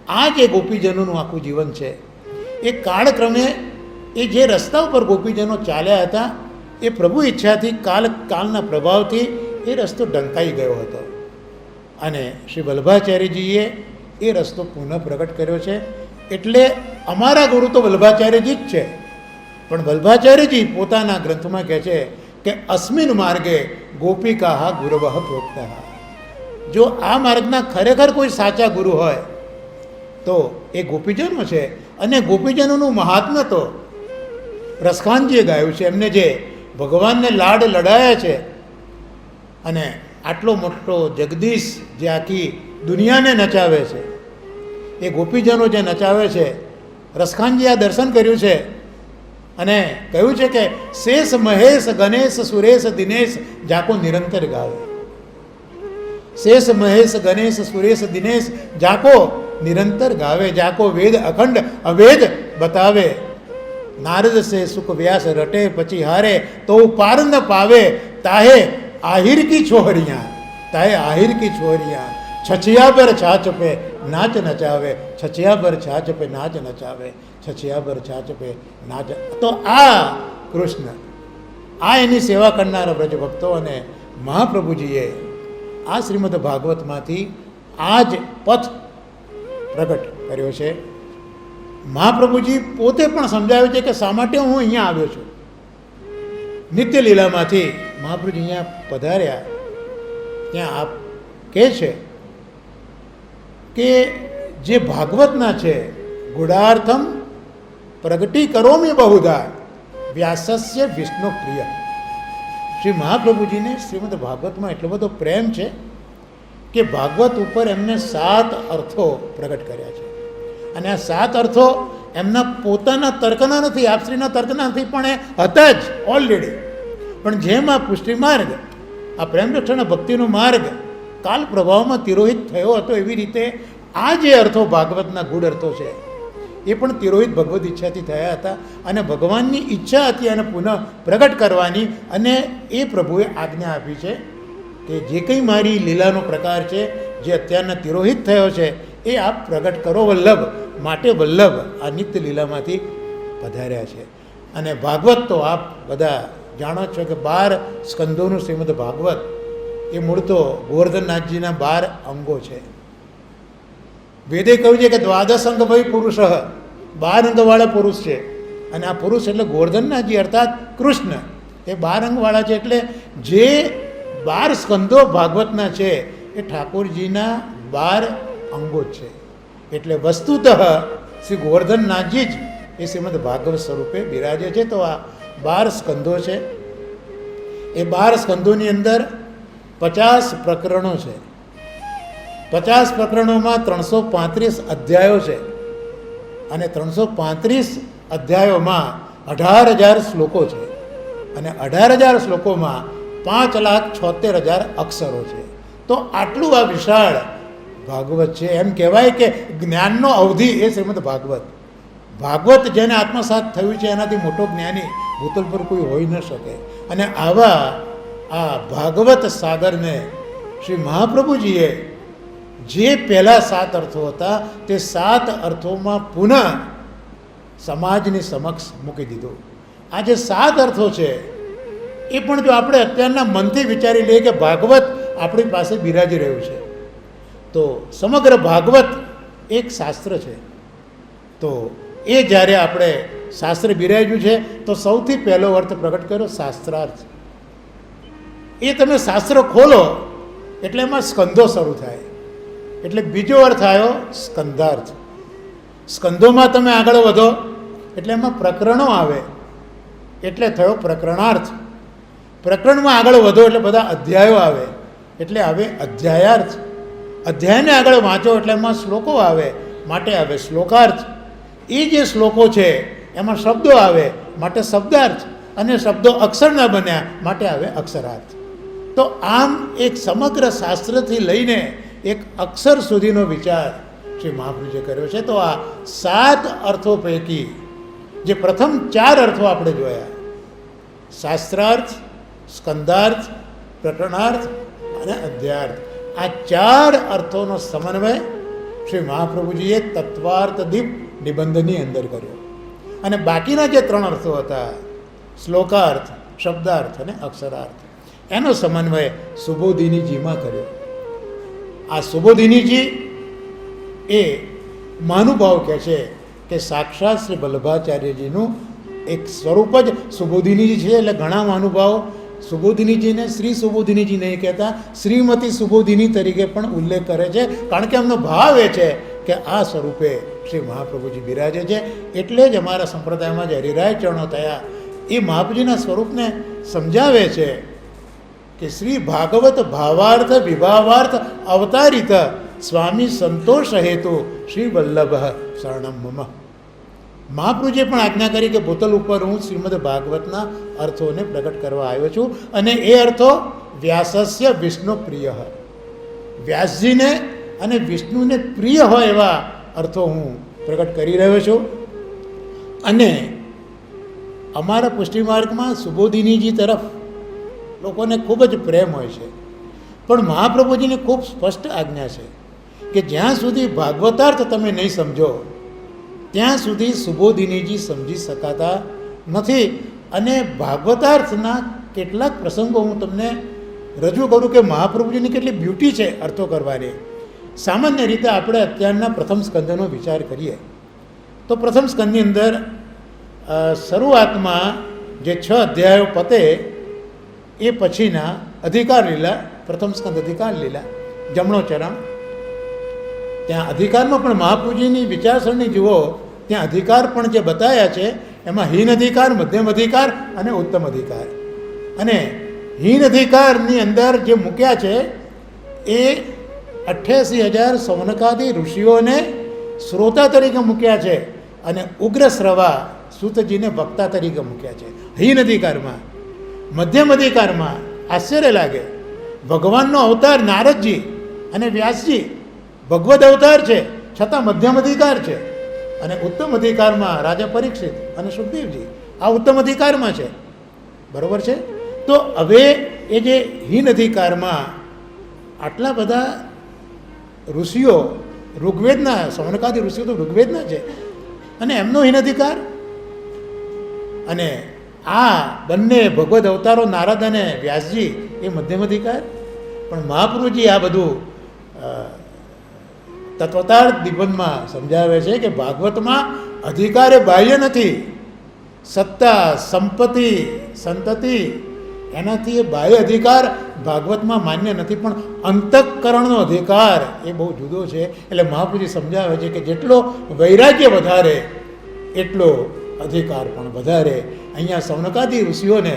આ જે ગોપીજનોનું આખું જીવન છે એ કાળક્રમે એ જે રસ્તા ઉપર ગોપીજનો ચાલ્યા હતા એ પ્રભુ ઈચ્છાથી કાલના પ્રભાવથી એ રસ્તો ઢંકાઈ ગયો હતો. અને શ્રી વલ્લભાચાર્યજીએ એ રસ્તો પુનઃ પ્રગટ કર્યો છે. એટલે અમારા ગુરુ તો વલ્લભાચાર્યજી જ છે, પણ વલ્લભાચાર્યજી પોતાના ગ્રંથમાં કહે છે કે અસ્મિન માર્ગે ગોપિકા ગુરવઃ પ્રોક્તા. જો આ માર્ગના ખરેખર કોઈ સાચા ગુરુ હોય તો એ ગોપીજનો છે. અને ગોપીજનોનું મહાત્મ્ય તો રસખાનજીએ ગાયું છે. એમને જે ભગવાનને લાડ લડાયા છે, અને આટલો મોટો જગદીશ જે આખી દુનિયાને નચાવે છે, એ ગોપીજનો જે નચાવે છે, રસખાનજી આ દર્શન કર્યું છે. અને કહ્યું છે કે શેષ મહેશ ગણેશ સુરેશ દિનેશ જાકો નિરંતર ગાવે. શેષ મહેશ ગણેશ સુરેશ દિનેશ જાકો નિરંતર ગાવે, જાકો વેદ અખંડ અવેદ બતાવે. નારદ સે સુખ વ્યાસ રટે પછી હારે, તો પાર ન પાવે તાહે આહિર કી છોહરિયા, તાહે આહિર કી છોહરિયા. છછિયા પર છાછ પે નાચ નચાવે, છછિયા પર છાછ પે નાચ નચાવે, છછિયા પર છાછ પે નાચ. તો આ કૃષ્ણ, આ એની સેવા કરનારા બ્રજ ભક્તો અને મહાપ્રભુજીએ આ શ્રીમદ ભાગવતમાંથી આ જ પથ પ્રગટ કર્યો છે. મહાપ્રભુજી પોતે પણ સમજાવે છે કે શા માટે હું અહીંયા આવ્યો છું. નિત્ય લીલામાંથી મહાપ્રભુજી અહીંયા પધાર્યા, ત્યાં આપ કહે છે કે જે ભાગવતના છે, ગુડાર્થમ પ્રગટી કરોમી બહુધા વ્યાસસ્ય વિષ્ણુ પ્રિય. શ્રી મહાપ્રભુજીને શ્રીમદ ભાગવતમાં એટલો બધો પ્રેમ છે કે ભાગવત ઉપર એમને 7 અર્થો પ્રગટ કર્યા છે. અને આ 7 અર્થો એમના પોતાના તર્કના નથી, આપશ્રીના તર્કના નથી, પણ એ હતા જ ઓલરેડી. પણ જેમ આ પુષ્ટિ માર્ગ, આ પ્રેમરક્ષણ ભક્તિનો માર્ગ કાલ પ્રભાવમાં તિરોહિત થયો હતો, એવી રીતે આ જે અર્થો ભાગવતના ગૂઢ અર્થો છે એ પણ તિરોહિત ભગવદ ઈચ્છાથી થયા હતા. અને ભગવાનની ઈચ્છા હતી અને પુનઃ પ્રગટ કરવાની, અને એ પ્રભુએ આજ્ઞા આપી છે કે જે કંઈ મારી લીલાનો પ્રકાર છે, જે અત્યારના તિરોહિત થયો છે, એ આપ પ્રગટ કરો વલ્લભ. માટે વલ્લભ આ નિત્ય લીલામાંથી પધાર્યા છે. અને ભાગવત તો આપ બધા જાણો છો કે 12 સ્કંદોનું શ્રીમદ ભાગવત એ મૂળ તો ગોવર્ધનનાથજીના 12 અંગો છે. વેદે કહ્યું છે કે દ્વાદશ અંગ ભાઈ પુરુષ, 12 અંગવાળા પુરુષ છે. અને આ પુરુષ એટલે ગોવર્ધનનાથજી અર્થાત કૃષ્ણ, એ 12 અંગવાળા છે. એટલે જે 12 સ્કંદો ભાગવતના છે એ ઠાકોરજીના 12 અંગો છે. એટલે વસ્તુતઃ શ્રી ગોવર્ધનનાથજી જ એ શ્રીમદ ભાગવત સ્વરૂપે બિરાજે છે. તો આ 12 સ્કંદો છે. એ 12 સ્કંદોની અંદર 50 પ્રકરણો છે. 50 પ્રકરણોમાં 335 અધ્યાયો છે. અને 335 અધ્યાયોમાં 18,000 શ્લોકો છે. અને 18,000 શ્લોકોમાં 5,76,000 અક્ષરો છે. તો આટલું આ વિશાળ ભાગવત છે. એમ કહેવાય કે જ્ઞાનનો અવધિ એ શ્રીમદ ભાગવત. ભાગવત જેને આત્મસાત થયું છે એનાથી મોટો જ્ઞાની ભૂતલ પર કોઈ હોઈ ન શકે. અને આવા આ ભાગવત સાગરને શ્રી મહાપ્રભુજીએ જે પહેલાં 7 અર્થો હતા તે 7 અર્થોમાં પુનઃ સમાજની સમક્ષ મૂકી દીધો. આ જે 7 અર્થો છે એ પણ જો આપણે અત્યારના મનથી વિચારી લઈએ કે ભાગવત આપણી પાસે બિરાજી રહ્યું છે, તો સમગ્ર ભાગવત એક શાસ્ત્ર છે. તો એ જ્યારે આપણે શાસ્ત્ર બિરાજ્યું છે તો સૌથી પહેલો અર્થ પ્રગટ કર્યો શાસ્ત્રાર્થ. એ તમે શાસ્ત્ર ખોલો એટલે એમાં સ્કંદો શરૂ થાય. એટલે બીજો અર્થ આવ્યો સ્કંદાર્થ. સ્કંદોમાં તમે આગળ વધો એટલે એમાં પ્રકરણો આવે, એટલે થયો પ્રકરણાર્થ. પ્રકરણમાં આગળ વધો એટલે બધા અધ્યાયો આવે, એટલે આવે અધ્યાયાર્થ. અધ્યાયને આગળ વાંચો એટલે એમાં શ્લોકો આવે, માટે આવે શ્લોકાર્થ. એ જે શ્લોકો છે એમાં શબ્દો આવે, માટે શબ્દાર્થ. અને શબ્દો અક્ષર ન બન્યા, માટે આવે અક્ષરાર્થ. તો આમ એક સમગ્ર શાસ્ત્રથી લઈને એક અક્ષર સુધીનો વિચાર શ્રી મહાપ્રભુજીએ કર્યો છે. તો આ 7 અર્થો પૈકી જે પ્રથમ 4 અર્થો આપણે જોયા, શાસ્ત્રાર્થ, સ્કંદાર્થ, પ્રકરણાર્થ અને અધ્યાર્થ, આ 4 અર્થોનો સમન્વય શ્રી મહાપ્રભુજીએ તત્વાર્થ દીપ નિબંધની અંદર કર્યો. અને બાકીના જે 3 અર્થો હતા, શ્લોકાર્થ, શબ્દાર્થ અને અક્ષરાર્થ, એનો સમન્વય સુબોધિનીજીમાં કર્યો. આ સુબોધિનીજી એ મહાનુભાવ કહે છે કે સાક્ષાત શ્રી વલ્લભાચાર્યજીનું એક સ્વરૂપ જ સુબોધિનીજી છે. એટલે ઘણા મહાનુભાવો સુબોધિનીજીને શ્રી સુબોધિનીજી નહીં કહેતા, શ્રીમતી સુબોધિની તરીકે પણ ઉલ્લેખ કરે છે. કારણ કે એમનો ભાવ એ છે કે આ સ્વરૂપે શ્રી મહાપ્રભુજી બિરાજે છે. એટલે જ અમારા સંપ્રદાયમાં જે હરિરાય ચરણો થયા એ મહાપ્રભુજીના સ્વરૂપને સમજાવે છે કે શ્રી ભાગવત ભાવાર્થ વિભાવાર્થ અવતારિત સ્વામી સંતોષ હેતુ શ્રી વલ્લભ શરણમ મમ. મહાપ્રભુજીએ પણ આજ્ઞા કરી કે ભૂતલ ઉપર હું શ્રીમદ ભાગવતના અર્થોને પ્રગટ કરવા આવ્યો છું. અને એ અર્થો વ્યાસસ્ય વિષ્ણુ પ્રિય. વ્યાસજીને અને વિષ્ણુને પ્રિય હોય એવા અર્થો હું પ્રગટ કરી રહ્યો છું. અને અમારા પુષ્ટિ માર્ગમાં સુબોધિનીજી તરફ લોકોને ખૂબ જ પ્રેમ હોય છે, પણ મહાપ્રભુજીની ખૂબ સ્પષ્ટ આજ્ઞા છે કે જ્યાં સુધી ભાગવતાર્થ તમે નહીં સમજો ત્યાં સુધી સુબોધિનીજી સમજી શકાતા નથી. અને ભાગવતાર્થના કેટલાક પ્રસંગો હું તમને રજૂ કરું કે મહાપ્રભુજીની કેટલી બ્યુટી છે અર્થો કરવાની. સામાન્ય રીતે આપણે અત્યારના પ્રથમ સ્કંદનો વિચાર કરીએ તો પ્રથમ સ્કંદની અંદર શરૂઆતમાં જે 6 અધ્યાયો પતે એ પછીના અધિકાર લીલા, પ્રથમ સ્કંદ અધિકાર લીલા, જમણો ચરણ, ત્યાં અધિકારમાં પણ મહાપ્રભુજીની વિચારસરણી જુઓ, ત્યાં અધિકાર પણ જે બતાવ્યા છે એમાં હીન અધિકાર, મધ્યમ અધિકાર અને ઉત્તમ અધિકાર. અને હીન અધિકારની અંદર જે મૂક્યા છે એ 88,000 સૌનકાદી ઋષિઓને શ્રોતા તરીકે મૂક્યા છે અને ઉગ્ર શ્રવા સૂતજીને વક્તા તરીકે મૂક્યા છે હીન અધિકારમાં. મધ્યમ અધિકારમાં આશ્ચર્ય લાગે, ભગવાનનો અવતાર નારદજી અને વ્યાસજી ભગવદ અવતાર છે છતાં મધ્યમ અધિકાર છે. અને ઉત્તમ અધિકારમાં રાજા પરીક્ષિત અને સુખદેવજી આ ઉત્તમ અધિકારમાં છે. બરાબર છે. તો હવે એ જે હીન અધિકારમાં આટલા બધા ઋષિઓ, ઋગ્વેદના, સૌનકાદી ઋષિઓ તો ઋગ્વેદના છે અને એમનો હીન અધિકાર, અને આ બંને ભગવદ અવતારો નારદ અને વ્યાસજી એ મધ્યમ અધિકાર. પણ મહાપ્રભુજી આ બધું તત્વતાર્થ નિબંધમાં સમજાવે છે કે ભાગવતમાં અધિકાર એ બાહ્ય નથી, સત્તા, સંપત્તિ, સંતતિ, એનાથી એ બાહ્ય અધિકાર ભાગવતમાં માન્ય નથી, પણ અંતઃકરણનો અધિકાર એ બહુ જુદો છે. એટલે મહાપ્રભુજી સમજાવે છે કે જેટલો વૈરાગ્ય વધારે એટલો અધિકાર પણ વધારે. અહીંયા સૌનકાદી ઋષિઓને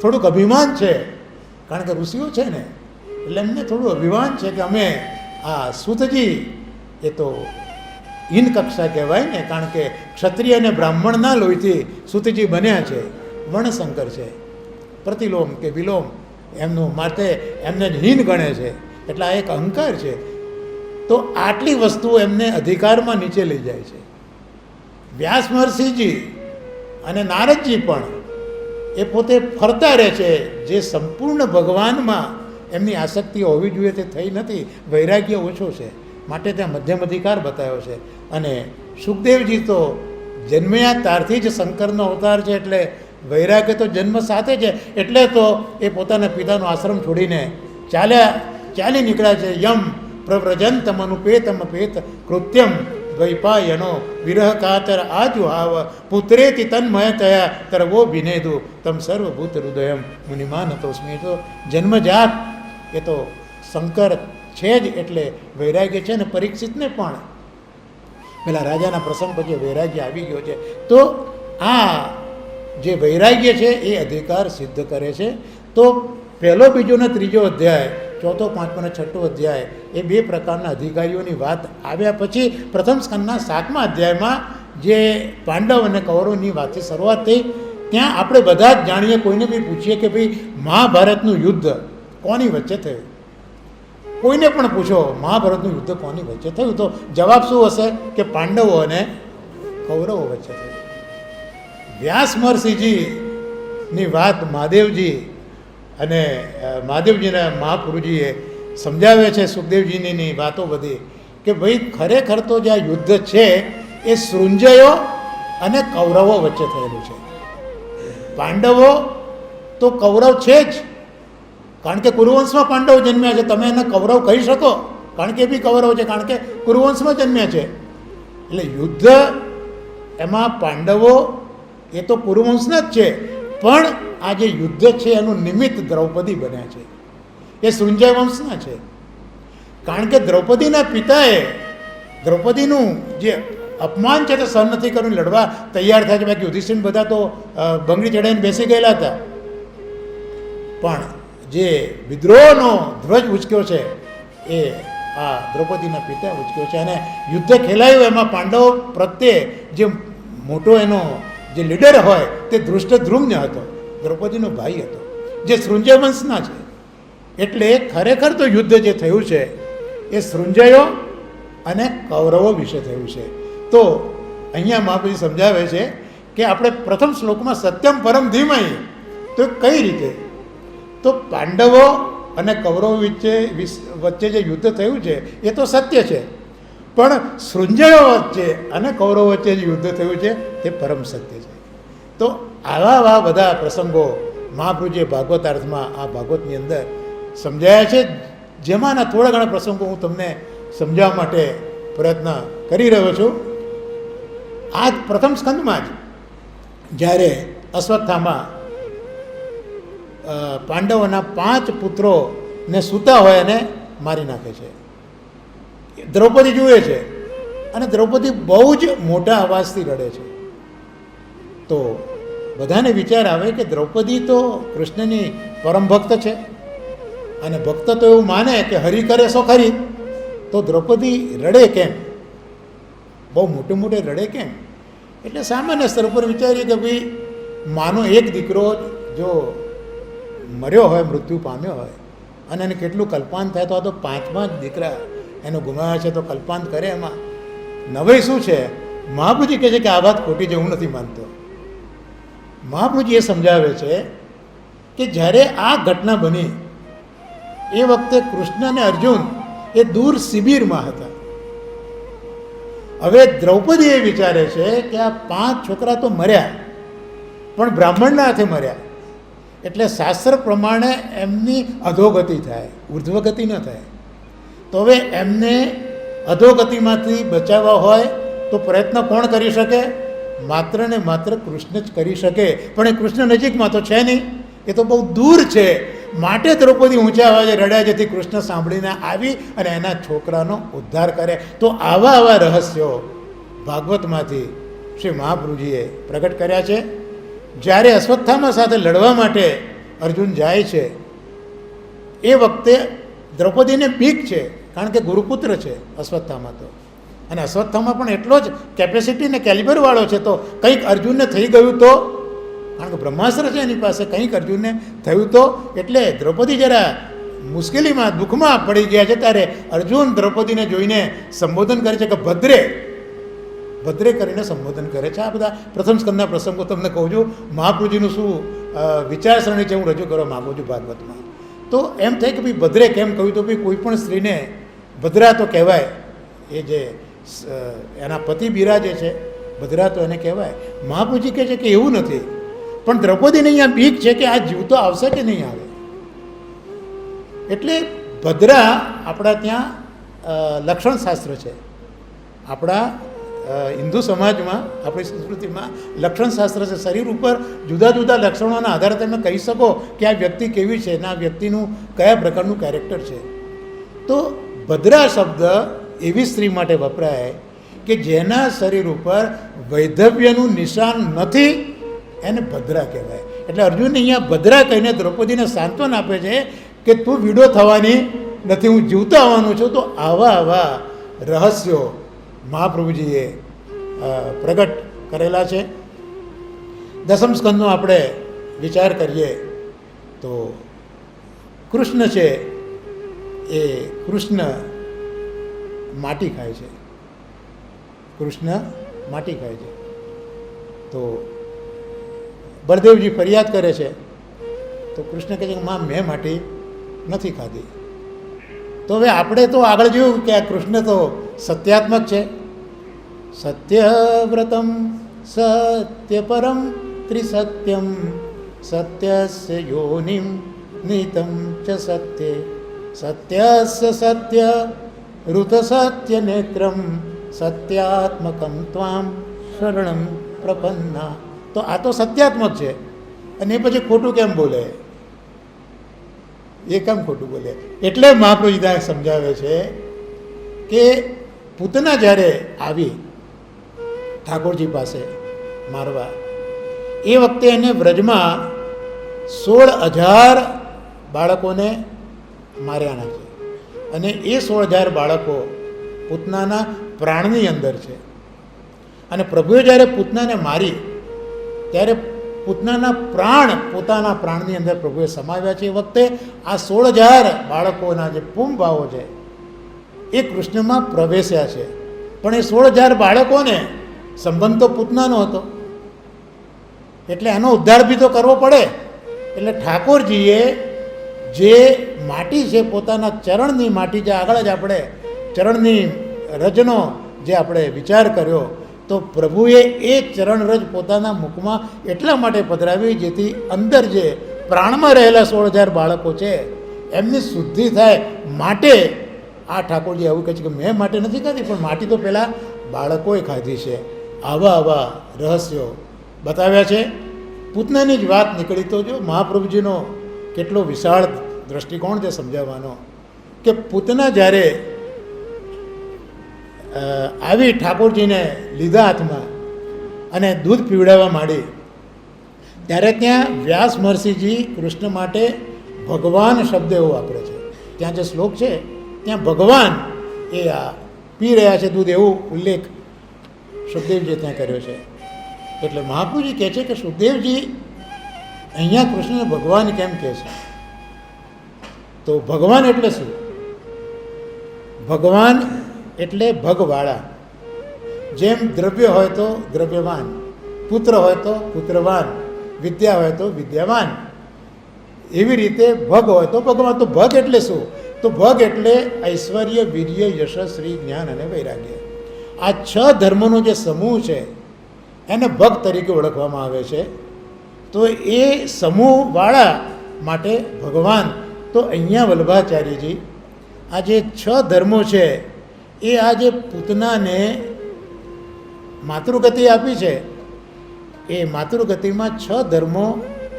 થોડુંક અભિમાન છે, કારણ કે ઋષિઓ છે ને એટલે એમને થોડું અભિમાન છે કે અમે આ સૂતજી એ તો હીન કક્ષા કહેવાય ને, કારણ કે ક્ષત્રિય અને બ્રાહ્મણના લોહીથી સૂતજી બન્યા છે, વર્ણશંકર છે, પ્રતિલોમ કે વિલોમ એમનું માટે એમને હીન ગણે છે. એટલે આ એક અહંકાર છે. તો આટલી વસ્તુઓ એમને અધિકારમાં નીચે લઈ જાય છે. વ્યાસ મહર્ષિજી અને નારદજી પણ એ પોતે ફરતા રહે છે, જે સંપૂર્ણ ભગવાનમાં એમની આસક્તિ હોવી જોઈએ તે થઈ નથી, વૈરાગ્ય ઓછો છે, માટે ત્યાં મધ્યમ અધિકાર બતાવ્યો છે. અને સુખદેવજી તો જન્મ્યા ત્યારથી જ શંકરનો અવતાર છે, એટલે વૈરાગ્ય તો જન્મ સાથે છે. એટલે તો એ પોતાના પિતાનો આશ્રમ છોડીને ચાલી નીકળ્યા છે. યમ પ્રવ્રજંતમ અનુપેતમ પેત કૃત્યમ દ્વૈપાયનો વિરહ કાતર આજુહાવ પુત્રેતિ તન્મય તયા તરવો વિનેદુ તમ સર્વભૂત હૃદયમ મુનિમાન તોસ્મી. તો જન્મજાત એ તો શંકર છે જ, એટલે વૈરાગ્ય છે. ને પરીક્ષિતને પણ પેલા રાજાના પ્રસંગ પછી વૈરાગ્ય આવી ગયો છે. તો આ જે વૈરાગ્ય છે એ અધિકાર સિદ્ધ કરે છે. તો પહેલો, બીજો ને ત્રીજો અધ્યાય, ચોથો, પાંચમો અને છઠ્ઠો અધ્યાય એ 2 પ્રકારના અધિકારીઓની વાત આવ્યા પછી પ્રથમ સ્કંદના 7મા અધ્યાયમાં જે પાંડવ અને કૌરવની વાતથી શરૂઆત થઈ, ત્યાં આપણે બધા જ જાણીએ, કોઈને બી પૂછીએ કે ભાઈ મહાભારતનું યુદ્ધ કોની વચ્ચે થયું, કોઈને પણ પૂછો મહાભારતનું યુદ્ધ કોની વચ્ચે થયું, તો જવાબ શું હશે કે પાંડવો અને કૌરવો વચ્ચે થયું. વ્યાસ મહર્ષિજીની વાત મહાદેવજી અને મહાદેવજીના મહાપુરુજીએ સમજાવે છે સુખદેવજીની વાતો બધી કે ભાઈ ખરેખર તો જે આ યુદ્ધ છે એ સૃંજયો અને કૌરવો વચ્ચે થયેલું છે. પાંડવો તો કૌરવ છે જ, કારણ કે કુરુવંશમાં પાંડવો જન્મ્યા છે. તમે એને કૌરવ કહી શકો, કારણ કે એ બી કૌરવ છે, કારણ કે કુરુવંશમાં જન્મ્યા છે. એટલે યુદ્ધ એમાં પાંડવો એ તો કુરુવંશના જ છે, પણ આ જે યુદ્ધ છે એનું નિમિત્ત દ્રૌપદી બન્યા છે, એ સૃંજય વંશના છે. કારણ કે દ્રૌપદીના પિતાએ દ્રૌપદીનું જે અપમાન છે તે સહન નથી કરીને લડવા તૈયાર થાય છે. બાકી યુધિષ્ઠિર બધા તો બંગડી ચડાવીને બેસી ગયેલા હતા, પણ જે વિદ્રોહનો ધ્વજ ઉચક્યો છે એ આ દ્રૌપદીના પિતાએ ઉચક્યો છે. અને યુદ્ધ ખેલાયું એમાં પાંડવો પ્રત્યે જે મોટો એનો જે લીડર હોય તે ધૃષ્ટદ્યુમ્ન હતો, દ્રૌપદીનો ભાઈ હતો, જે સૃંજય વંશના છે. એટલે ખરેખર તો યુદ્ધ જે થયું છે એ સૃંજયો અને કૌરવો વિશે થયું છે. તો અહીંયા મહાપ્રભુ સમજાવે છે કે આપણે પ્રથમ શ્લોકમાં સત્યમ પરમ ધીમહિ, તો કઈ રીતે? તો પાંડવો અને કૌરવો વચ્ચે જે યુદ્ધ થયું છે એ તો સત્ય છે, પણ સૃંજયો વચ્ચે અને કૌરવો વચ્ચે જે યુદ્ધ થયું છે તે પરમ સત્ય છે. તો આવા બધા પ્રસંગો મહાપ્રભુજીએ ભાગવતાર્થમાં આ ભાગવતની અંદર સમજાયા છે, જેમાંના થોડા ઘણા પ્રસંગો હું તમને સમજાવવા માટે પ્રયત્ન કરી રહ્યો છું. આ પ્રથમ સ્કંદમાં જ જ્યારે અશ્વત્થામા પાંડવોના 5 પુત્રોને સૂતા હોય અને મારી નાખે છે. દ્રૌપદી જુએ છે અને દ્રૌપદી બહુ જ મોટા અવાજથી રડે છે. તો બધાને વિચાર આવે કે દ્રૌપદી તો કૃષ્ણની પરમ ભક્ત છે અને ભક્ત તો એવું માને કે હરિ કરે સો ખરી, તો દ્રૌપદી રડે કેમ, બહુ મોટે રડે કેમ? એટલે સામાન્ય સ્તર ઉપર વિચારીએ કે ભાઈ માનો એક દીકરો જો મર્યો હોય, મૃત્યુ પામ્યો હોય અને એને કેટલું કલ્પાંત થાય, તો આ તો 5 દીકરા એનો ગુમાવ્યા છે, તો કલ્પાંત કરે એમાં નવાઈ શું છે? મહાપ્રભુજી કહે છે કે આ વાત ખોટી છે, હું નથી માનતો. મહાપ્રભુજી એ સમજાવે છે કે જ્યારે આ ઘટના બની એ વખતે કૃષ્ણ અને અર્જુન એ દૂર શિબિરમાં હતા. હવે દ્રૌપદી એ વિચારે છે કે આ 5 છોકરા તો મર્યા, પણ બ્રાહ્મણના હાથે મર્યા, એટલે શાસ્ત્ર પ્રમાણે એમની અધોગતિ થાય, ઉર્ધ્વગતિ ન થાય. તો હવે એમને અધોગતિમાંથી બચાવવા હોય તો પ્રયત્ન કોણ કરી શકે? માત્ર ને માત્ર કૃષ્ણ જ કરી શકે. પણ એ કૃષ્ણ નજીકમાં તો છે નહીં, એ તો બહુ દૂર છે. માટે દ્રૌપદી ઊંચા અવાજે રડ્યા, જેથી કૃષ્ણ સાંભળીને આવી અને એના છોકરાનો ઉદ્ધાર કરે. તો આવા રહસ્યો ભાગવતમાંથી શ્રી મહાપ્રભુજીએ પ્રગટ કર્યા છે. જ્યારે અશ્વત્થામા સાથે લડવા માટે અર્જુન જાય છે એ વખતે દ્રૌપદીને બીક છે, કારણ કે ગુરુપુત્ર છે અશ્વત્થામા તો, અને અશ્વત્થામા પણ એટલો જ કેપેસિટી ને કેલિબરવાળો છે. તો કંઈક અર્જુનને થઈ ગયું તો, કારણ કે બ્રહ્માસ્ત્ર છે એની પાસે, કંઈક અર્જુનને થયું તો, એટલે દ્રૌપદી જરા મુશ્કેલીમાં દુઃખમાં પડી ગયા છે. ત્યારે અર્જુન દ્રૌપદીને જોઈને સંબોધન કરે છે કે ભદ્રે કરીને સંબોધન કરે છે. આ બધા પ્રથમ સ્કંદના પ્રસંગો તમને કહું છું. મહાપ્રભુજીનું શું વિચારસરણી છે હું રજૂ કરવા માગું છું ભાગવતમાં. તો એમ થાય કે ભાઈ ભદ્રે કેમ કહ્યું? તો ભાઈ કોઈ પણ સ્ત્રીને ભદ્રા તો કહેવાય, એ જે એના પતિ બિરાજે છે ભદ્રા તો એને કહેવાય. મહાપ્રભુજી કહે છે કે એવું નથી, પણ દ્રૌપદીને અહીંયા બીક છે કે આ જીવતો આવશે કે નહીં આવે. એટલે ભદ્રા આપણા ત્યાં લક્ષણ શાસ્ત્ર છે. આપણા હિન્દુ સમાજમાં, આપણી સંસ્કૃતિમાં લક્ષણ શાસ્ત્ર છે. શરીર ઉપર જુદા જુદા લક્ષણોના આધારે તમે કહી શકો કે આ વ્યક્તિ કેવી છે અને આ વ્યક્તિનું કયા પ્રકારનું કેરેક્ટર છે. તો ભદ્રા શબ્દ એવી સ્ત્રી માટે વપરાય કે જેના શરીર ઉપર વૈધવ્યનું નિશાન નથી, એને ભદ્રા કહેવાય. એટલે અર્જુનને અહીંયા ભદ્રા કહીને દ્રૌપદીને સાંત્વન આપે છે કે તું વિડો થવાની નથી, હું જીવતો આવવાનું છું. તો આવા રહસ્યો મહાપ્રભુજીએ પ્રગટ કરેલા છે. દસમ સ્કંદનો આપણે વિચાર કરીએ તો કૃષ્ણ છે એ કૃષ્ણ માટી ખાય છે. કૃષ્ણ માટી ખાય છે. તો બળદેવજી ફરિયાદ કરે છે તો કૃષ્ણ કહે છે કે માં મેં માટી નથી ખાધી. તો હવે આપણે તો આગળ જોયું કે આ કૃષ્ણ તો સત્યાત્મક છે. સત્યવ્રતમ સત્યપરમ ત્રિસત્યમ સત્યસ્ય યોનિમ નીતમ ચ સત્ય સત્યસ્ય સત્ય ઋત સત્ય નેત્રમ સત્યાત્મકમ ત્વામ શરણમ પ્રપન્ના. તો આ તો સત્યાત્મક છે, અને એ પછી ખોટું કેમ બોલે? એ કેમ ખોટું બોલે? એટલે મહાપ્રભુજી સમજાવે છે કે પૂતના જ્યારે આવી ઠાકોરજી પાસે મારવા, એ વખતે એને વ્રજમાં 16,000 બાળકોને માર્યાના છે, અને એ 16,000 બાળકો પૂતનાના પ્રાણની અંદર છે. અને પ્રભુએ જ્યારે પૂતનાને મારી ત્યારે પૂતનાના પ્રાણ પોતાના પ્રાણની અંદર પ્રભુએ સમાવ્યા છે. એ વખતે આ 16,000 બાળકોના જે પૂમ ભાવો છે એ કૃષ્ણમાં પ્રવેશ્યા છે. પણ એ 16,000 બાળકોને સંબંધ તો પૂતનાનો હતો, એટલે એનો ઉદ્ધાર બી તો કરવો પડે. એટલે ઠાકોરજીએ જે માટી છે, પોતાના ચરણની માટી, જે આગળ જ આપણે ચરણની રજનો જે આપણે વિચાર કર્યો, તો પ્રભુએ એ ચરણરજ પોતાના મુખમાં એટલા માટે પધરાવી જેથી અંદર જે પ્રાણમાં રહેલા 16,000 બાળકો છે એમની શુદ્ધિ થાય. માટે આ ઠાકોરજી એવું કહે છે કે મેં માટે નથી ખાધી, પણ માટી તો પહેલાં બાળકોએ ખાધી છે. આવા રહસ્યો બતાવ્યા છે. પૂતનાની જ વાત નીકળી તો જો મહાપ્રભુજીનો કેટલો વિશાળ દૃષ્ટિકોણ છે સમજાવવાનો, કે પૂતના જ્યારે આવી ઠાકોરજીને લીધા હાથમાં અને દૂધ પીવડાવવા માંડી, ત્યારે ત્યાં વ્યાસ મહર્ષિજી કૃષ્ણ માટે ભગવાન શબ્દ એવો વાપરે છે. ત્યાં જે શ્લોક છે ત્યાં ભગવાન એ આ પી રહ્યા છે દૂધ, એવું ઉલ્લેખ સુખદેવજીએ ત્યાં કર્યો છે. એટલે મહાપ્રભુજી કહે છે કે સુખદેવજી અહીંયા કૃષ્ણને ભગવાન કેમ કહે છે? તો ભગવાન એટલે શું? ભગવાન એટલે ભગવાળા. જેમ દ્રવ્ય હોય તો દ્રવ્યવાન, પુત્ર હોય તો પુત્રવાન, વિદ્યા હોય તો વિદ્યાવાન, એવી રીતે ભગ હોય તો ભગવાન. તો ભગ એટલે શું? તો ભગ એટલે ઐશ્વર્ય, વીર્ય, યશ, શ્રી, જ્ઞાન અને વૈરાગ્ય. આ 6 ધર્મનો જે સમૂહ છે એને ભગ તરીકે ઓળખવામાં આવે છે. તો એ સમૂહવાળા માટે ભગવાન. તો અહીંયા વલ્લભાચાર્યજી આ જે 6 ધર્મો છે એ આ જે પૂતનાને માતૃગતિ આપી છે, એ માતૃગતિમાં 6 ધર્મો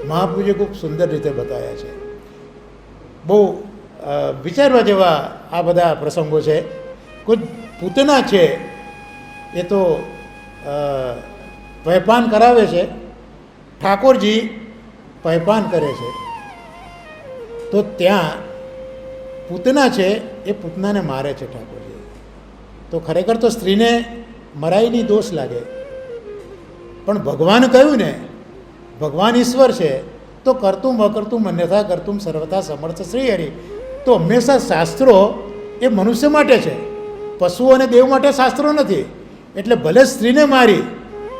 મહાપ્રભુએ ખૂબ સુંદર રીતે બતાવ્યા છે. બહુ વિચારવા જેવા આ બધા પ્રસંગો છે. કોઈ પૂતના છે એ તો પયપાન કરાવે છે, ઠાકોરજી પયપાન કરે છે. તો ત્યાં પૂતના છે એ પૂતનાને મારે છે ઠાકોરજી. તો ખરેખર તો સ્ત્રીને મરાઈની દોષ લાગે, પણ ભગવાન કહ્યું ને, ભગવાન ઈશ્વર છે, તો કરતું અકર્તું મન્યથા કરતું સર્વથા સમર્થ શ્રી હરિ. તો હંમેશા શાસ્ત્રો એ મનુષ્ય માટે છે, પશુઓ અને દેવ માટે શાસ્ત્રો નથી. એટલે ભલે સ્ત્રીને મારી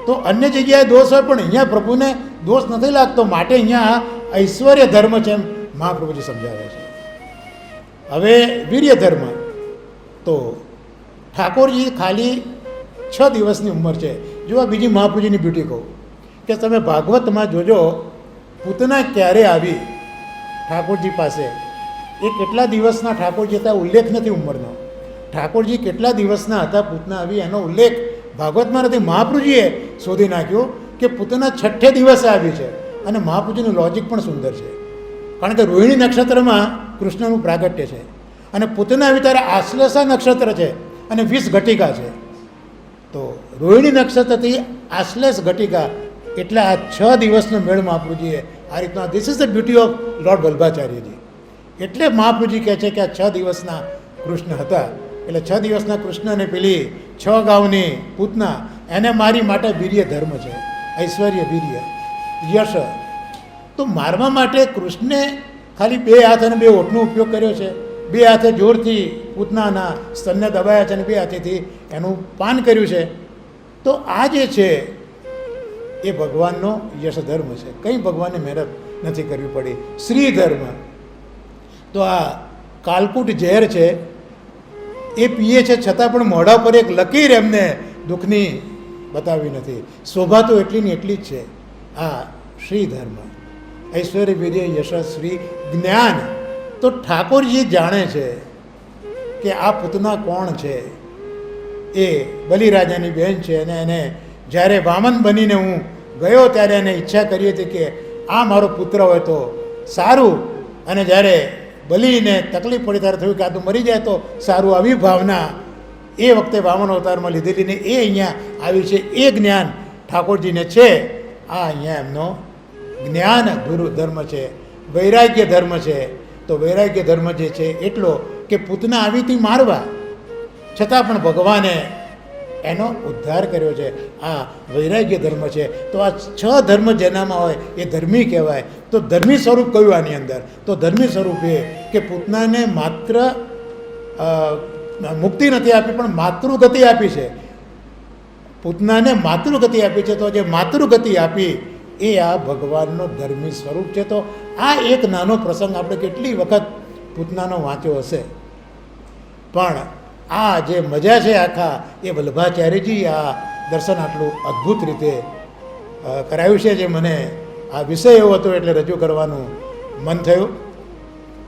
તો અન્ય જગ્યાએ દોષ હોય, પણ અહીંયા પ્રભુને દોષ નથી લાગતો. માટે અહીંયા ઐશ્વર્ય ધર્મ છે એમ મહાપ્રભુજી સમજાવે છે. હવે વીર્ય ધર્મ, તો ઠાકોરજી ખાલી 6 દિવસની ઉંમર છે. જો આ બીજી મહાપ્રભુજીની બ્યુટી કહું કે તમે ભાગવતમાં જોજો, પૂતના ક્યારે આવી ઠાકોરજી પાસે, એ કેટલા દિવસના ઠાકોરજી હતા ઉલ્લેખ નથી ઉંમરનો. ઠાકોરજી કેટલા દિવસના હતા પૂતના આવી એનો ઉલ્લેખ ભાગવતમાં નથી. મહાપ્રભુજીએ શોધી નાખ્યું કે પૂતના 6 દિવસે આવી છે. અને મહાપ્રભુજીનું લોજિક પણ સુંદર છે, કારણ કે રોહિણી નક્ષત્રમાં કૃષ્ણનું પ્રાગટ્ય છે, અને પૂતના આવી ત્યારે આશ્લેષા નક્ષત્ર છે અને 20 ઘટિકા છે. તો રોહિણી નક્ષત્રથી આશ્લેષ ઘટિકા, એટલે આ 6 દિવસનો મેળ મહાપ્રભુજીએ આ રીતના. This is the beauty of lord Vallabhacharyaji. એટલે મહાપ્રભુજી કહે છે કે આ 6 દિવસના કૃષ્ણ હતા. એટલે 6 દિવસના કૃષ્ણ અને પેલી 6 ગાઉની પૂતના, એને મારી માટે વીર્ય ધર્મ છે, ઐશ્વર્ય, વીર્ય, યશ. તો મારવા માટે કૃષ્ણે ખાલી 2 હાથ અને 2 ઓઠનો ઉપયોગ કર્યો છે. 2 હાથે જોરથી પૂતનાના સ્તનને દબાયા છે અને 2 હાથેથી એનું પાન કર્યું છે. તો આ જે છે એ ભગવાનનો યશ ધર્મ છે. કંઈ ભગવાનને મહેનત નથી કરવી પડી. શ્રી ધર્મ, તો આ કાલકૂટ ઝેર છે એ પીએ છે, છતાં પણ મોઢા પર એક લકીર એમને દુઃખની બતાવી નથી. શોભા તો એટલી ને એટલી જ છે. આ શ્રી ધર્મ, ઐશ્વર્ય, વીર્ય, યશ, શ્રી, જ્ઞાન. તો ઠાકોરજી જાણે છે કે આ પૂતના કોણ છે. એ બલિરાજાની બહેન છે, અને એને જ્યારે વામન બનીને હું ગયો ત્યારે એને ઈચ્છા કરી હતી કે આ મારો પુત્ર હોય તો સારું, અને જ્યારે બલિને તકલીફ પડી ત્યારે થયું કે આ તો મરી જાય તો સારું. આવી ભાવના એ વખતે વામન અવતારમાં લીધેલી ને એ અહીંયા આવી છે. એ જ્ઞાન ઠાકોરજીને છે. આ અહીંયા એમનો જ્ઞાન ધર્મ છે, વૈરાગ્ય ધર્મ છે. તો વૈરાગ્ય ધર્મ જે છે એટલો કે પૂતના આવી હતી મારવા, છતાં પણ ભગવાને એનો ઉદ્ધાર કર્યો છે. આ વૈરાગ્ય ધર્મ છે. તો આ 6 ધર્મ જેનામાં હોય એ ધર્મી કહેવાય. તો ધર્મી સ્વરૂપ કયું આની અંદર? તો ધર્મી સ્વરૂપ એ કે પૂતનાને માત્ર મુક્તિ નથી આપી પણ માતૃગતિ આપી છે. પૂતનાને માતૃગતિ આપી છે, તો જે માતૃગતિ આપી એ આ ભગવાનનો ધર્મી સ્વરૂપ છે. તો આ એક નાનો પ્રસંગ આપણે કેટલી વખત પૂતનાનો વાંચ્યો હશે, પણ આ જે મજા છે આખા એ વલ્લભાચાર્યજી આ દર્શન આટલું અદ્ભુત રીતે કરાયું છે, જે મને આ વિષય એવો હતો એટલે રજૂ કરવાનું મન થયું.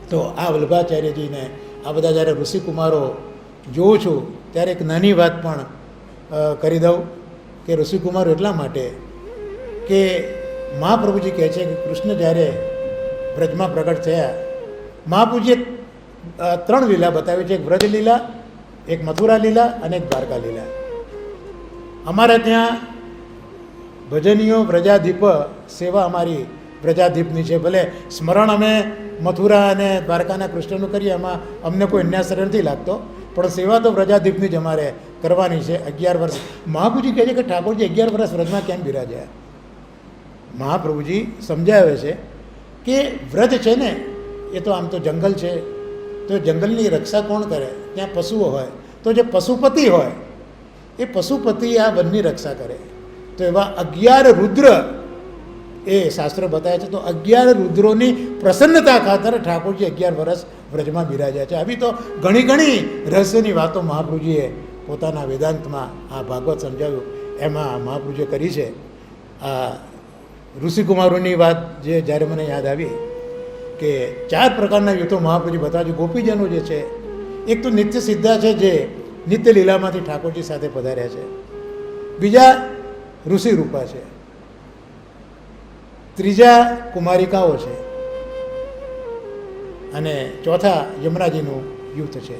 તો આ વલ્લભાચાર્યજીને આ બધા જ્યારે ઋષિકુમારો જોઉં છું ત્યારે એક નાની વાત પણ કરી દઉં કે ઋષિકુમારો એટલા માટે કે મહાપ્રભુજી કહે છે કે કૃષ્ણ જ્યારે બ્રજમાં પ્રગટ થયા, મહાપ્રભુજીએ 3 લીલા બતાવી છે, એક વ્રજ લીલા, એક મથુરા લીલા અને એક દ્વારકા લીલા. અમારે ત્યાં ભજનીઓ વ્રજાધીપ સેવા અમારી વ્રજાધીપની છે. ભલે સ્મરણ અમે મથુરા અને દ્વારકાના કૃષ્ણનું કરીએ, એમાં અમને કોઈ અન્યાસર નથી લાગતો, પણ સેવા તો વ્રજાધીપની જ અમારે કરવાની છે. 11 વર્ષ મહાપ્રભુજી કહે છે કે ઠાકોરજી 11 વર્ષ વ્રજમાં કેમ બિરાજ્યા? મહાપ્રભુજી સમજાવે છે કે વ્રજ છે ને એ તો આમ તો જંગલ છે, તો જંગલની રક્ષા કોણ કરે? ત્યાં પશુઓ હોય, તો જે પશુપતિ હોય એ પશુપતિ આ વનની રક્ષા કરે. તો એવા 11 રુદ્ર એ શાસ્ત્રો બતાવે છે. તો 11 રુદ્રોની પ્રસન્નતા ખાતર ઠાકોરજી 11 વર્ષ વ્રજમાં બિરાજ્યા છે. આવી તો ઘણી રહસ્યની વાતો મહાપ્રભુજીએ પોતાના વેદાંતમાં આ ભાગવત સમજાવ્યું એમાં મહાપ્રભુજીએ કરી છે. આ ઋષિકુમારોની વાત જે જ્યારે મને યાદ આવી કે 4 પ્રકારના યુથો મહાપ્રભુજી બતાવે છે. ગોપીજનો જે છે, એક તો નિત્ય સિદ્ધા છે જે નિત્ય લીલામાંથી ઠાકોરજી સાથે પધાર્યા છે. બીજા ઋષિ રૂપા છે. ત્રીજા કુમારિકાઓ છે. અને ચોથા યમુનાજીનું યુથ છે.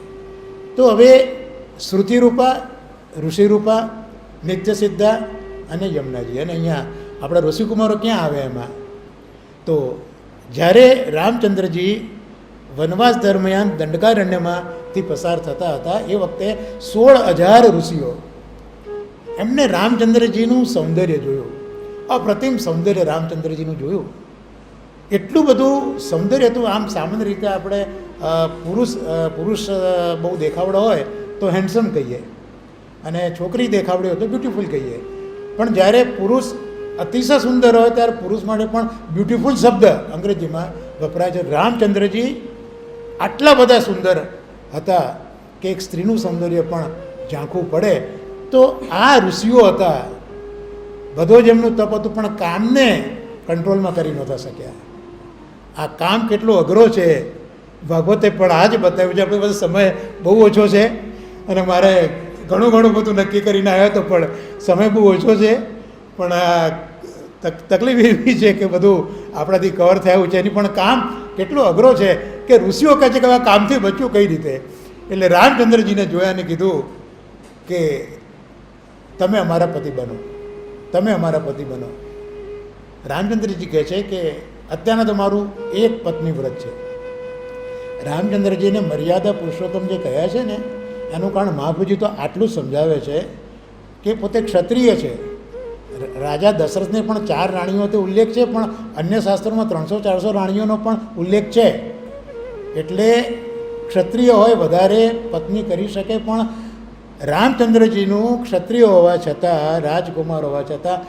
તો હવે શ્રુતિરૂપા, ઋષિરૂપા, નિત્ય સિદ્ધા અને યમુનાજી. અને અહીંયા આપણા ઋષિકુમારો ક્યાં આવે એમાં? તો જ્યારે રામચંદ્રજી વનવાસ દરમિયાન દંડકારણ્યમાંથી પસાર થતા હતા એ વખતે 16,000 ઋષિઓ એમને રામચંદ્રજીનું સૌંદર્ય જોયું. અપ્રતિમ સૌંદર્ય રામચંદ્રજીનું જોયું. એટલું બધું સૌંદર્ય હતું. આમ સામાન્ય રીતે આપણે પુરુષ બહુ દેખાવડો હોય તો હેન્ડસમ કહીએ, અને છોકરી દેખાવડી હોય તો બ્યુટીફુલ કહીએ. પણ જ્યારે પુરુષ અતિશય સુંદર હોય ત્યારે પુરુષ માટે પણ બ્યુટીફુલ શબ્દ અંગ્રેજીમાં વપરાય છે. રામચંદ્રજી આટલા બધા સુંદર હતા કે એક સ્ત્રીનું સૌંદર્ય પણ ઝાંખવું પડે. તો આ ઋષિઓ હતા, બધો જ એમનું તપ હતું, પણ કામને કંટ્રોલમાં કરી નહોતા શક્યા. આ કામ કેટલો અઘરો છે ભાગવતે પણ આ જ બતાવ્યું છે. આપણે બધો સમય બહુ ઓછો છે અને મારે ઘણું બધું નક્કી કરીને આવ્યો હતો, પણ સમય બહુ ઓછો છે. પણ આ તકલીફ એવી છે કે બધું આપણાથી કવર થયું છે. એની પણ કામ કેટલો અઘરો છે કે ઋષિઓ કહે છે કે આ કામથી બચ્યું કઈ રીતે? એટલે રામચંદ્રજીને જોયા અને કીધું કે તમે અમારા પતિ બનો, તમે અમારા પતિ બનો. રામચંદ્રજી કહે છે કે અત્યારના તો મારું એક પત્ની વ્રત છે. રામચંદ્રજીને મર્યાદા પુરુષોત્તમ જે કહ્યા છે ને એનું કારણ મહાપ્રભુજી તો આટલું સમજાવે છે કે પોતે ક્ષત્રિય છે. રાજા દશરથને પણ 4 રાણીઓ તે ઉલ્લેખ છે, પણ અન્ય શાસ્ત્રોમાં 300-400 રાણીઓનો પણ ઉલ્લેખ છે. એટલે ક્ષત્રિય હોય વધારે પત્ની કરી શકે, પણ રામચંદ્રજીનું ક્ષત્રિય હોવા છતાં, રાજકુમાર હોવા છતાં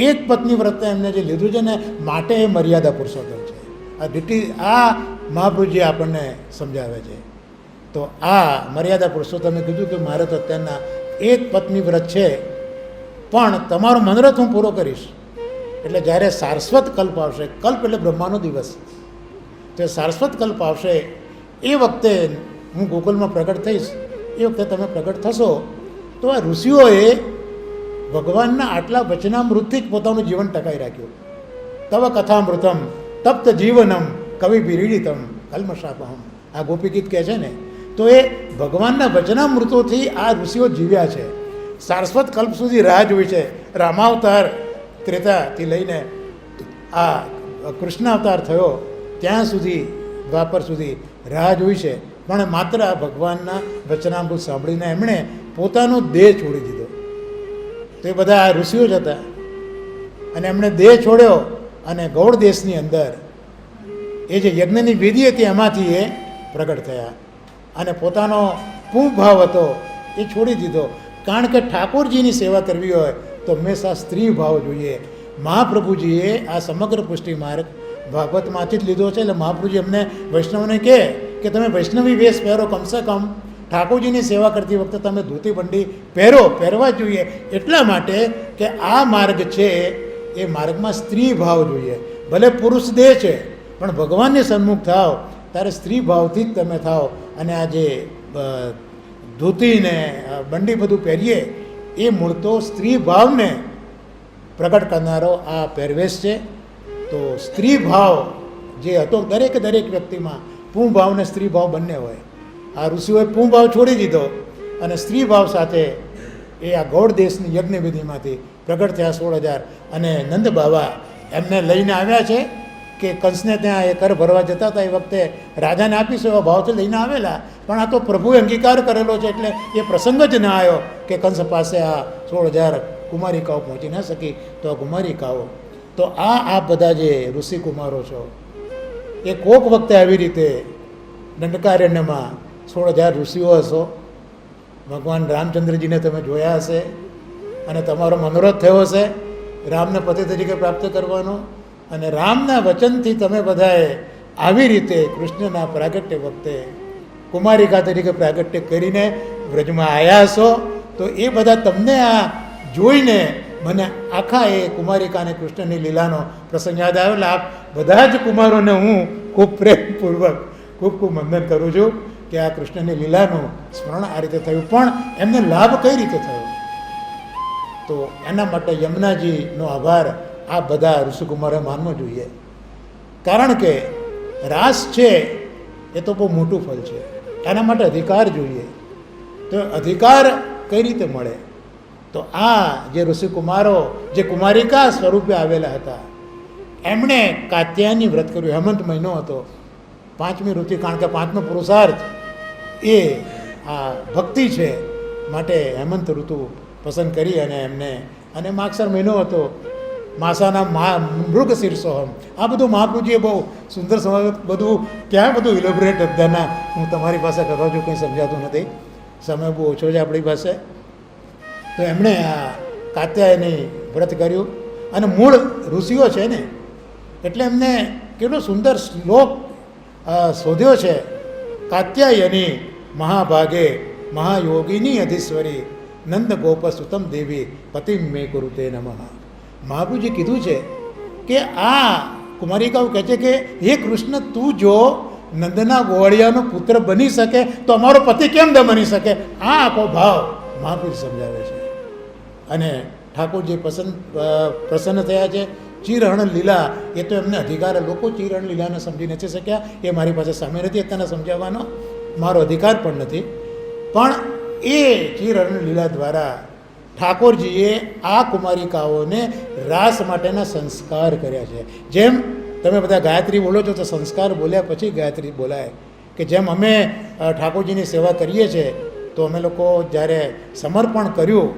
એક પત્ની વ્રત એમને જે લીધું છે ને, માટે એ મર્યાદા પુરુષોત્તમ છે. આ મહાપ્રભુજી આપણને સમજાવે છે. તો આ મર્યાદા પુરુષોત્તમે કીધું કે મારે તો અત્યારના એક પત્ની વ્રત છે, પણ તમારો મનોરથ હું પૂરો કરીશ. એટલે જ્યારે સારસ્વત કલ્પ આવશે, કલ્પ એટલે બ્રહ્માનો દિવસ, તો સારસ્વત કલ્પ આવશે એ વખતે હું ગોકુલમાં પ્રગટ થઈશ. એ વખતે તમે પ્રગટ થશો તો આ ઋષિઓએ ભગવાનના આટલા વચનામૃતથી જ પોતાનું જીવન ટકાવી રાખ્યું. તવ કથામૃતમ તપ્ત જીવનમ કવિ બિરીડિતમ કલ્મષાપહમ, આ ગોપી ગીત કહે છે ને. તો એ ભગવાનના વચનામૃતોથી આ ઋષિઓ જીવ્યા છે. સારસ્વત કલ્પ સુધી રાહ જોઈ છે. રામાવતાર ત્રેતાથી લઈને આ કૃષ્ણ અવતાર થયો ત્યાં સુધી, દ્વાપર સુધી રાહ જોઈ છે. પણ માત્ર આ ભગવાનના વચનામૃત સાંભળીને એમણે પોતાનો દેહ છોડી દીધો. તો એ બધા આ ઋષિઓ જ હતા અને એમણે દેહ છોડ્યો અને ગૌડ દેશની અંદર એ જે યજ્ઞની વિધિ હતી એમાંથી એ પ્રગટ થયા અને પુંભાવ હતો એ છોડી દીધો. કારણ કે ઠાકોરજીની સેવા કરવી હોય તો હંમેશા સ્ત્રી ભાવ જોઈએ. મહાપ્રભુજીએ આ સમગ્ર પુષ્ટિ માર્ગ ભાગવતમાંથી જ લીધો છે. એટલે મહાપ્રભુજી અમને વૈષ્ણવને કહે કે તમે વૈષ્ણવી વેશ પહેરો, કમસે કમ ઠાકોરજીની સેવા કરતી વખતે તમે ધોતી બંડી પહેરવા જોઈએ. એટલા માટે કે આ માર્ગ છે એ માર્ગમાં સ્ત્રી ભાવ જોઈએ. ભલે પુરુષ દેહ છે પણ ભગવાનની સન્મુખ થાવ ત્યારે સ્ત્રી ભાવથી જ તમે થાવ. અને આ જે ધોતીને બંડી બધું પહેરીએ એ મૂળ તો સ્ત્રી ભાવને પ્રગટ કરનારો આ પહેરવેશ છે. તો સ્ત્રી ભાવ જે હતો દરેક વ્યક્તિમાં પુંભાવ ને સ્ત્રી ભાવ બંને હોય. આ ઋષિઓએ પુંભાવ છોડી દીધો અને સ્ત્રી ભાવ સાથે એ આ ગૌડ દેશની યજ્ઞવિધિમાંથી પ્રગટ થયા 16,000. અને નંદ બાબા એમને લઈને આવ્યા છે કે કંસને ત્યાં એ કર ભરવા જતા હતા એ વખતે રાજાને આપીશું એવા ભાવથી લઈને આવેલા. પણ આ તો પ્રભુએ અંગીકાર કરેલો છે એટલે એ પ્રસંગ જ ના આવ્યો કે કંસ પાસે આ 16,000 કુમારિકાઓ પહોંચી ન શકી. તો આ કુમારિકાઓ તો આ બધા જે ઋષિ કુમારો છો એ કોક વખતે આવી રીતે દંડકારણ્યમાં 16,000 ઋષિઓ હશો. ભગવાન રામચંદ્રજીને તમે જોયા હશે અને તમારો મનોરથ થયો હશે રામને પતિ તરીકે પ્રાપ્ત કરવાનો. અને રામના વચનથી તમે બધાએ આવી રીતે કૃષ્ણના પ્રાગટ્ય વખતે કુમારિકા તરીકે પ્રાગટ્ય કરીને વ્રજમાં આવ્યા હશો. તો એ બધા તમને આ જોઈને મને આખા એ કુમારિકા અને કૃષ્ણની લીલાનો પ્રસંગ યાદ આવ્યો. એટલે આપ બધા જ કુમારોને હું ખૂબ પ્રેમપૂર્વક ખૂબ વંદન કરું છું કે આ કૃષ્ણની લીલાનું સ્મરણ આ રીતે થયું. પણ એમને લાભ કઈ રીતે થયો તો એના માટે યમુનાજીનો આભાર આ બધા ઋષિકુમારોએ માનવો જોઈએ. કારણ કે રાસ છે એ તો બહુ મોટું ફળ છે. એના માટે અધિકાર જોઈએ. તો અધિકાર કઈ રીતે મળે તો આ જે ઋષિકુમારો જે કુમારિકા સ્વરૂપે આવેલા હતા એમણે કાત્યાયની વ્રત કર્યું. હેમંત મહિનો હતો, 5મી ઋતુ. કારણ કે 5મો પુરુષાર્થ એ આ ભક્તિ છે માટે હેમંત ઋતુ પસંદ કરી અને એમને અને માગસર મહિનો હતો. માસાના મૃગ શીર્ષોહમ આ બધું મહાપ્રભુજીએ બહુ સુંદર સમય બધું ક્યાં બધું ઇલોબરેટ બધાના હું તમારી પાસે કરવા છું કંઈ સમજાતું નથી. સમય બહુ ઓછો છે આપણી પાસે. તો એમણે આ કાત્યાયની વ્રત કર્યું અને મૂળ ઋષિઓ છે ને એટલે એમને કેટલો સુંદર શ્લોક શોધ્યો છે. કાત્યાયની મહાભાગે મહાયોગિની અધીશ્વરી નંદ ગોપ સુતમ દેવી પતિમ મે કુરુતે નમઃ. મહાપ્રભુજી કીધું છે કે આ કુમારિકાઓ કહે છે કે હે કૃષ્ણ તું જો નંદના ગોવાળિયાનો પુત્ર બની શકે તો અમારો પતિ કેમ ન બની શકે. આ આખો ભાવ મહાપ્રભુ સમજાવે છે. અને ઠાકોરજી પ્રસન્ન થયા છે. ચિરહરણ લીલા એ તો એમને અધિકાર. લોકો ચિરહરણ લીલાને સમજી નથી શક્યા. એ મારી પાસે સમય નથી અત્યારના સમજાવવાનો, મારો અધિકાર પણ નથી. પણ એ ચિરહરણ લીલા દ્વારા ઠાકોરજીએ આ કુમારિકાઓને રાસ માટેના સંસ્કાર કર્યા છે. જેમ તમે બધા ગાયત્રી બોલો છો તો સંસ્કાર બોલ્યા પછી ગાયત્રી બોલાય. કે જેમ અમે ઠાકોરજીની સેવા કરીએ છીએ તો અમે લોકો જ્યારે સમર્પણ કર્યું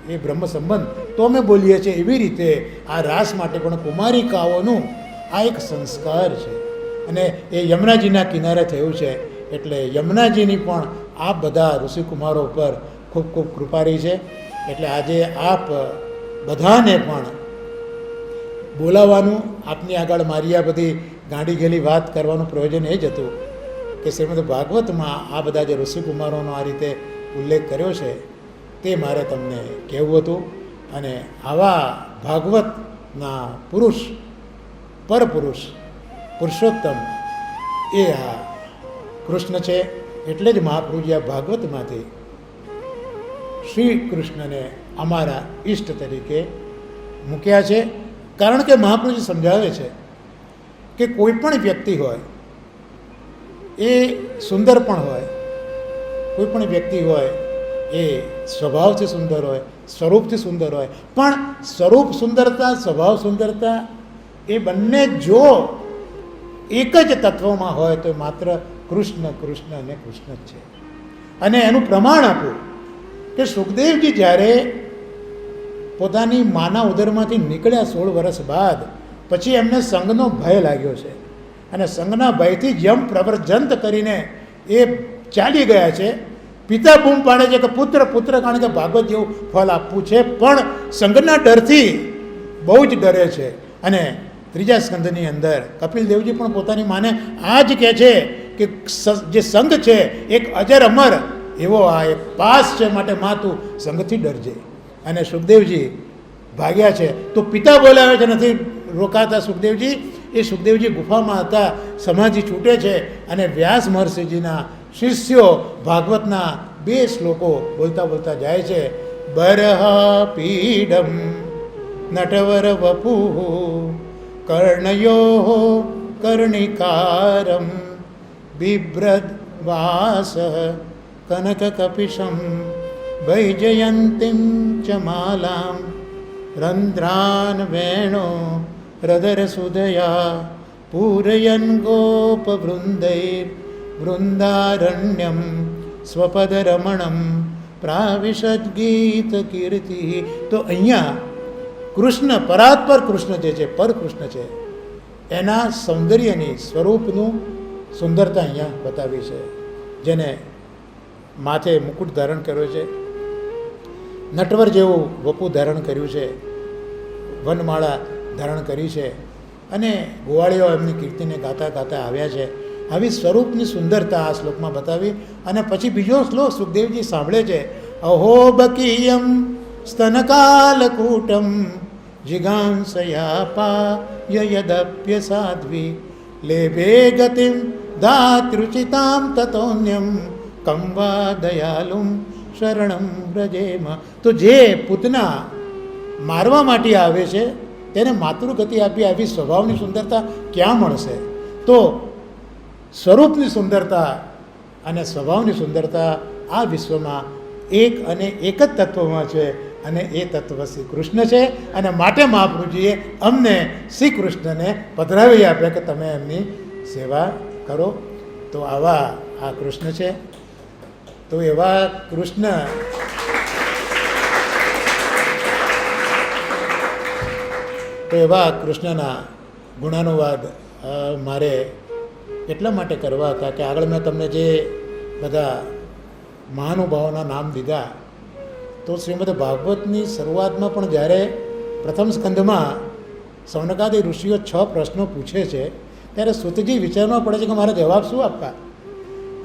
એ બ્રહ્મ સંબંધ તો અમે બોલીએ છીએ. એવી રીતે આ રાસ માટે પણ કુમારિકાઓનું આ એક સંસ્કાર છે. અને એ યમુનાજીના કિનારે થયું છે. એટલે યમુનાજીની પણ આ બધા ઋષિકુમારો પર ખૂબ ખૂબ કૃપા રહી છે. એટલે આજે આપ બધાને પણ બોલાવવાનું, આપની આગળ મારી આ બધી ગાંડી ગયેલી વાત કરવાનું પ્રયોજન એ જ હતું કે શ્રીમદ ભાગવતમાં આ બધા જે ઋષિકુમારોનો આ રીતે ઉલ્લેખ કર્યો છે તે મારે તમને કહેવું હતું. અને આવા ભાગવતના પુરુષ, પરપુરુષ, પુરુષોત્તમ એ આ કૃષ્ણ છે. એટલે જ મહાપ્રભુજી આ ભાગવતમાંથી શ્રી કૃષ્ણને અમારા ઈષ્ટ તરીકે મૂક્યા છે. કારણ કે મહાપ્રભુજી સમજાવે છે કે કોઈ પણ વ્યક્તિ હોય એ સુંદર પણ હોય, કોઈ પણ વ્યક્તિ હોય એ સ્વભાવથી સુંદર હોય, સ્વરૂપથી સુંદર હોય, પણ સ્વરૂપ સુંદરતા, સ્વભાવ સુંદરતા એ બંને જો એક જ તત્વમાં હોય તો માત્ર કૃષ્ણ કૃષ્ણ અને કૃષ્ણ જ છે. અને એનું પ્રમાણ આપું કે સુખદેવજી જ્યારે પોતાની માના ઉદરમાંથી નીકળ્યા 16 વર્ષ બાદ પછી એમને સંઘનો ભય લાગ્યો છે. અને સંઘના ભયથી યમ પ્રવ્રજંત કરીને એ ચાલી ગયા છે. પિતા બૂમ પાડે છે કે પુત્ર પુત્ર, કારણ કે ભાગવત જેવું ફળ આપવું છે, પણ સંગના ડરથી બહુ જ ડરે છે. અને ત્રીજા સ્કંદની અંદર કપિલ દેવજી પણ પોતાની માને આ જ કહે છે કે જે સંઘ છે એક અજર અમર એવો આ એક પાસ છે, માટે માં તું સંઘથી ડરજે. અને સુખદેવજી ભાગ્યા છે તો પિતા બોલાવે છે, નથી રોકાતા સુખદેવજી. એ સુખદેવજી ગુફામાં હતા, સમાધિ છૂટે છે અને વ્યાસ મહર્ષિજીના શિષ્યો ભાગવતના 2 શ્લોકો બોલતા બોલતા જાય છે. બરહ પીડમ નટવર વપુ કર્ણયો કર્ણિકારમ બિભ્રદ વાસ કનક કપિશમ વૈજયંતીમ ચ માલામ રંધ્રાન વેણો હૃદર સુદયા પૂરયન ગોપવૃંદૈર વૃંદારણ્યમ સ્વપદરમણમ પ્રાવિશદ ગીત કીર્તિ. તો અહીંયા કૃષ્ણ, પરાત્પર કૃષ્ણ જે છે, પર કૃષ્ણ છે, એના સૌંદર્યની સ્વરૂપનું સુંદરતા અહીંયા બતાવી છે. જેને માથે મુકુટ ધારણ કર્યો છે, નટવર જેવું વપુ ધારણ કર્યું છે, વનમાળા ધારણ કરી છે, અને ગોવાળીઓ એમની કીર્તિને ગાતા ગાતા આવ્યા છે. આવી સ્વરૂપની સુંદરતા આ શ્લોકમાં બતાવી. અને પછી બીજો શ્લોક સુખદેવજી સાંભળે છે. અહો બકીયમ સ્તનકાલકૂટમ જિગાંસયાપા યદપ્ય સાધ્વી લેભે ગતિમ ધાતૃચિતામ તતોન્યમ કંવા દયાલુમ શરણમ વ્રજેમ. તો જે પૂતના મારવા માટે આવે છે તેને માતૃગતિ આપી આવી સ્વભાવની સુંદરતા ક્યાં મળશે? તો સ્વરૂપની સુંદરતા અને સ્વભાવની સુંદરતા આ વિશ્વમાં એક અને એક જ તત્વમાં છે, અને એ તત્વ શ્રી કૃષ્ણ છે. અને માટે મહાપ્રભુજીએ અમને શ્રી કૃષ્ણને પધરાવી આપ્યા કે તમે એમની સેવા કરો. તો આવા આ કૃષ્ણ છે. તો એવા કૃષ્ણ કૃષ્ણના ગુણાનુવાદ મારે એટલા માટે કરવા હતા કે આગળ મેં તમને જે બધા મહાનુભાવોના નામ દીધા, તો શ્રીમદ ભાગવતની શરૂઆતમાં પણ જ્યારે પ્રથમ સ્કંદમાં સૌનકાદી ઋષિઓ 6 પ્રશ્નો પૂછે છે ત્યારે સુતજી વિચારવા પડે છે કે મારે જવાબ શું આપવા,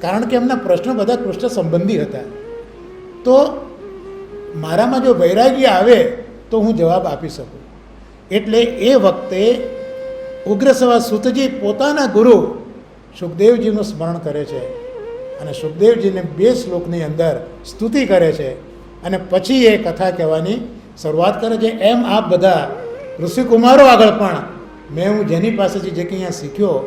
કારણ કે એમના પ્રશ્નો બધા કૃષ્ણ સંબંધી હતા. તો મારામાં જો વૈરાગ્ય આવે તો હું જવાબ આપી શકું. એટલે એ વખતે ઉગ્રસવા સુતજી પોતાના ગુરુ સુખદેવજીનું સ્મરણ કરે છે અને સુખદેવજીને 2 શ્લોકની અંદર સ્તુતિ કરે છે અને પછી એ કથા કહેવાની શરૂઆત કરે છે. એમ આપ બધા ઋષિકુમારો આગળ પણ હું જેની પાસેથી જે કંઈ અહીંયા શીખ્યો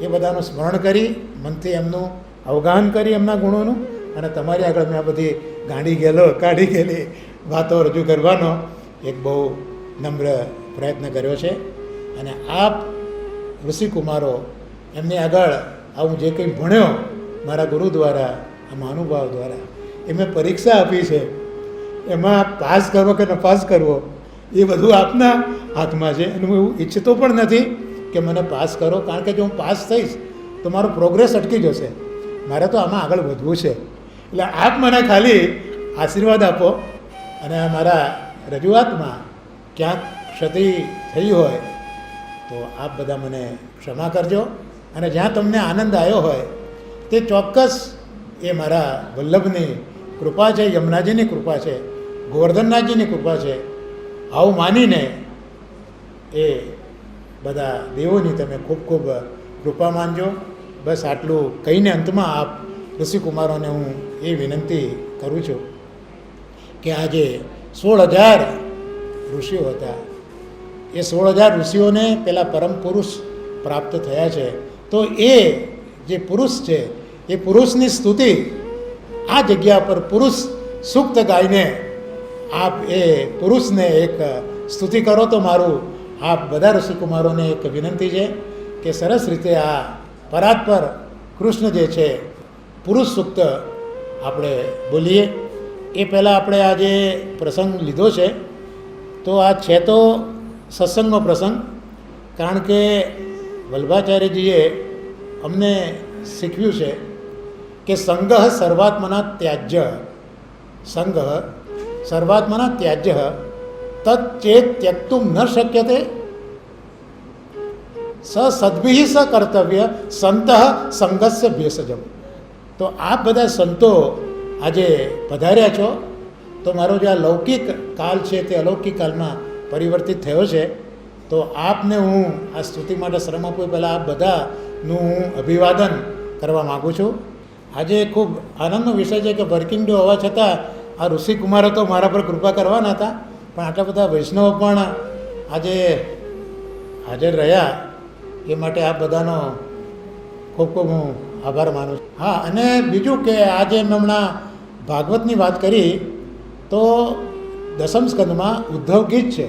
એ બધાનું સ્મરણ કરી, મનથી એમનું અવગાહન કરી એમના ગુણોનું, અને તમારી આગળ મેં આ બધી કાઢી ગયેલી વાતો રજૂ કરવાનો એક બહુ નમ્ર પ્રયત્ન કર્યો છે. અને આપ ઋષિકુમારો એમની આગળ હું જે કંઈ ભણ્યો મારા ગુરુ દ્વારા, આ મહાનુભાવ દ્વારા, એ મેં પરીક્ષા આપી છે, એમાં પાસ કરવો કે નપાસ કરવો એ બધું આપના હાથમાં છે. અને હું એવું ઈચ્છતો પણ નથી કે મને પાસ કરો, કારણ કે જો હું પાસ થઈશ તો મારો પ્રોગ્રેસ અટકી જશે. મારે તો આમાં આગળ વધવું છે. એટલે આપ મને ખાલી આશીર્વાદ આપો, અને મારા રજૂઆતમાં ક્યાંક ક્ષતિ થઈ હોય તો આપ બધા મને ક્ષમા કરજો. અને જ્યાં તમને આનંદ આવ્યો હોય તે ચોક્કસ એ મારા વલ્લભની કૃપા છે, યમુનાજીની કૃપા છે, ગોવર્ધનનાથજીની કૃપા છે. આવું માનીને એ બધા દેવોની તમે ખૂબ ખૂબ કૃપા માનજો. બસ આટલું કહીને અંતમાં આપ ઋષિકુમારોને હું એ વિનંતી કરું છું કે આજે 16,000 ઋષિઓ હતા. એ 16,000 ઋષિઓને પેલા પરમ પુરુષ પ્રાપ્ત થયા છે. તો એ જે પુરુષ છે એ પુરુષની સ્તુતિ આ જગ્યા પર પુરુષ સૂક્ત ગાઈને આપ એ પુરુષને એક સ્તુતિ કરો. તો મારું આપ બધા ઋષિકુમારોને એક વિનંતી છે કે સરસ રીતે આ પરાત્પર કૃષ્ણ જે છે પુરુષ સૂક્ત આપણે બોલીએ. એ પહેલાં આપણે આ જે પ્રસંગ લીધો છે તો આ છે તો સત્સંગનો પ્રસંગ, કારણ કે વલ્લભાચાર્યજીએ અમને શીખવ્યું છે કે સંઘ સર્વાત્મના ત્યાજ્ય, સંઘ સર્વાત્મના ત્યાજ્ય તચ્ચેત ત્યક્તુમ ન શક્યતે સ સદ્ભિઃ સ કર્તવ્ય સંત સંઘસ્ય ભેષજમ. તો આપ બધા સંતો આજે પધાર્યા છો, તો મારો જે આ લૌકિક કાલ છે તે અલૌકિક કાલમાં પરિવર્તિત થયો છે. તો આપને હું આ સ્તુતિ માટે શ્રમ આપું પહેલાં આપ બધાનું હું અભિવાદન કરવા માગું છું. આજે ખૂબ આનંદનો વિષય છે કે વર્કિંગ ડે હોવા છતાં આ ઋષિકુમારો તો મારા પર કૃપા કરવાના હતા, પણ આટલા બધા વૈષ્ણવો પણ આજે હાજર રહ્યા, એ માટે આપ બધાનો ખૂબ ખૂબ હું આભાર માનું છું. હા, અને બીજું કે આજે મેં હમણાં ભાગવતની વાત કરી, તો દસમ સ્કંદમાં ઉદ્ધવ ગીત છે.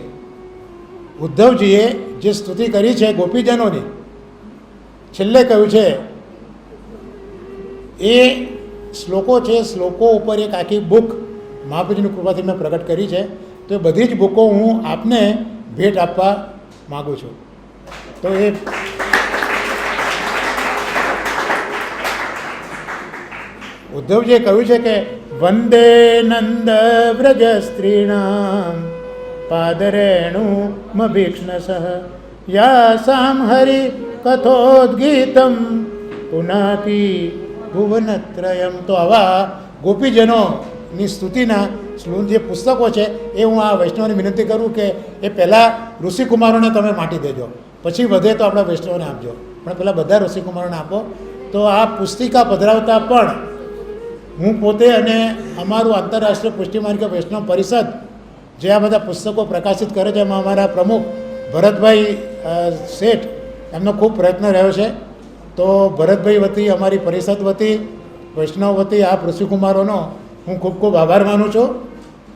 ઉદ્ધવજીએ જે સ્તુતિ કરી છે ગોપીજનોની, છેલ્લે કહ્યું છે એ શ્લોકો છે. શ્લોકો ઉપર એક આખી બુક મહાપ્રભુજીની કૃપાથી મેં પ્રગટ કરી છે. તો એ બધી જ બુકો હું આપને ભેટ આપવા માગું છું. તો એ ઉદ્ધવજીએ કહ્યું છે કે વંદે નંદ વ્રજ સ્ત્રીણામ પાદરેણુમભીક્ષ્ણસઃ યાસામ હરિ કથોદ્ગીતમ પુનાપી ભુવનત્રયમ. તો આવા ગોપીજનોની સ્તુતિના જે પુસ્તકો છે એ હું આ વૈષ્ણવને વિનંતી કરું કે એ પહેલાં ઋષિકુમારોને તમે માટી દેજો, પછી વધે તો આપણા વૈષ્ણવને આપજો, પણ પહેલાં બધા ઋષિકુમારોને આપો. તો આ પુસ્તિકા પધરાવતા પણ હું પોતે અને અમારું આંતરરાષ્ટ્રીય પુષ્ટિ માર્ગ વૈષ્ણવ પરિષદ જે આ બધા પુસ્તકો પ્રકાશિત કરે છે, એમાં અમારા પ્રમુખ ભરતભાઈ શેઠ, એમનો ખૂબ પ્રયત્ન રહ્યો છે. તો ભરતભાઈ વતી, અમારી પરિષદ વતી, વૈષ્ણવ વતી આ ઋષિકુમારોનો હું ખૂબ ખૂબ આભાર માનું છું.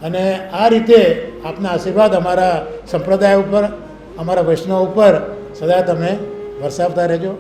અને આ રીતે આપના આશીર્વાદ અમારા સંપ્રદાય ઉપર, અમારા વૈષ્ણવ ઉપર સદા તમે વરસાવતા રહેજો.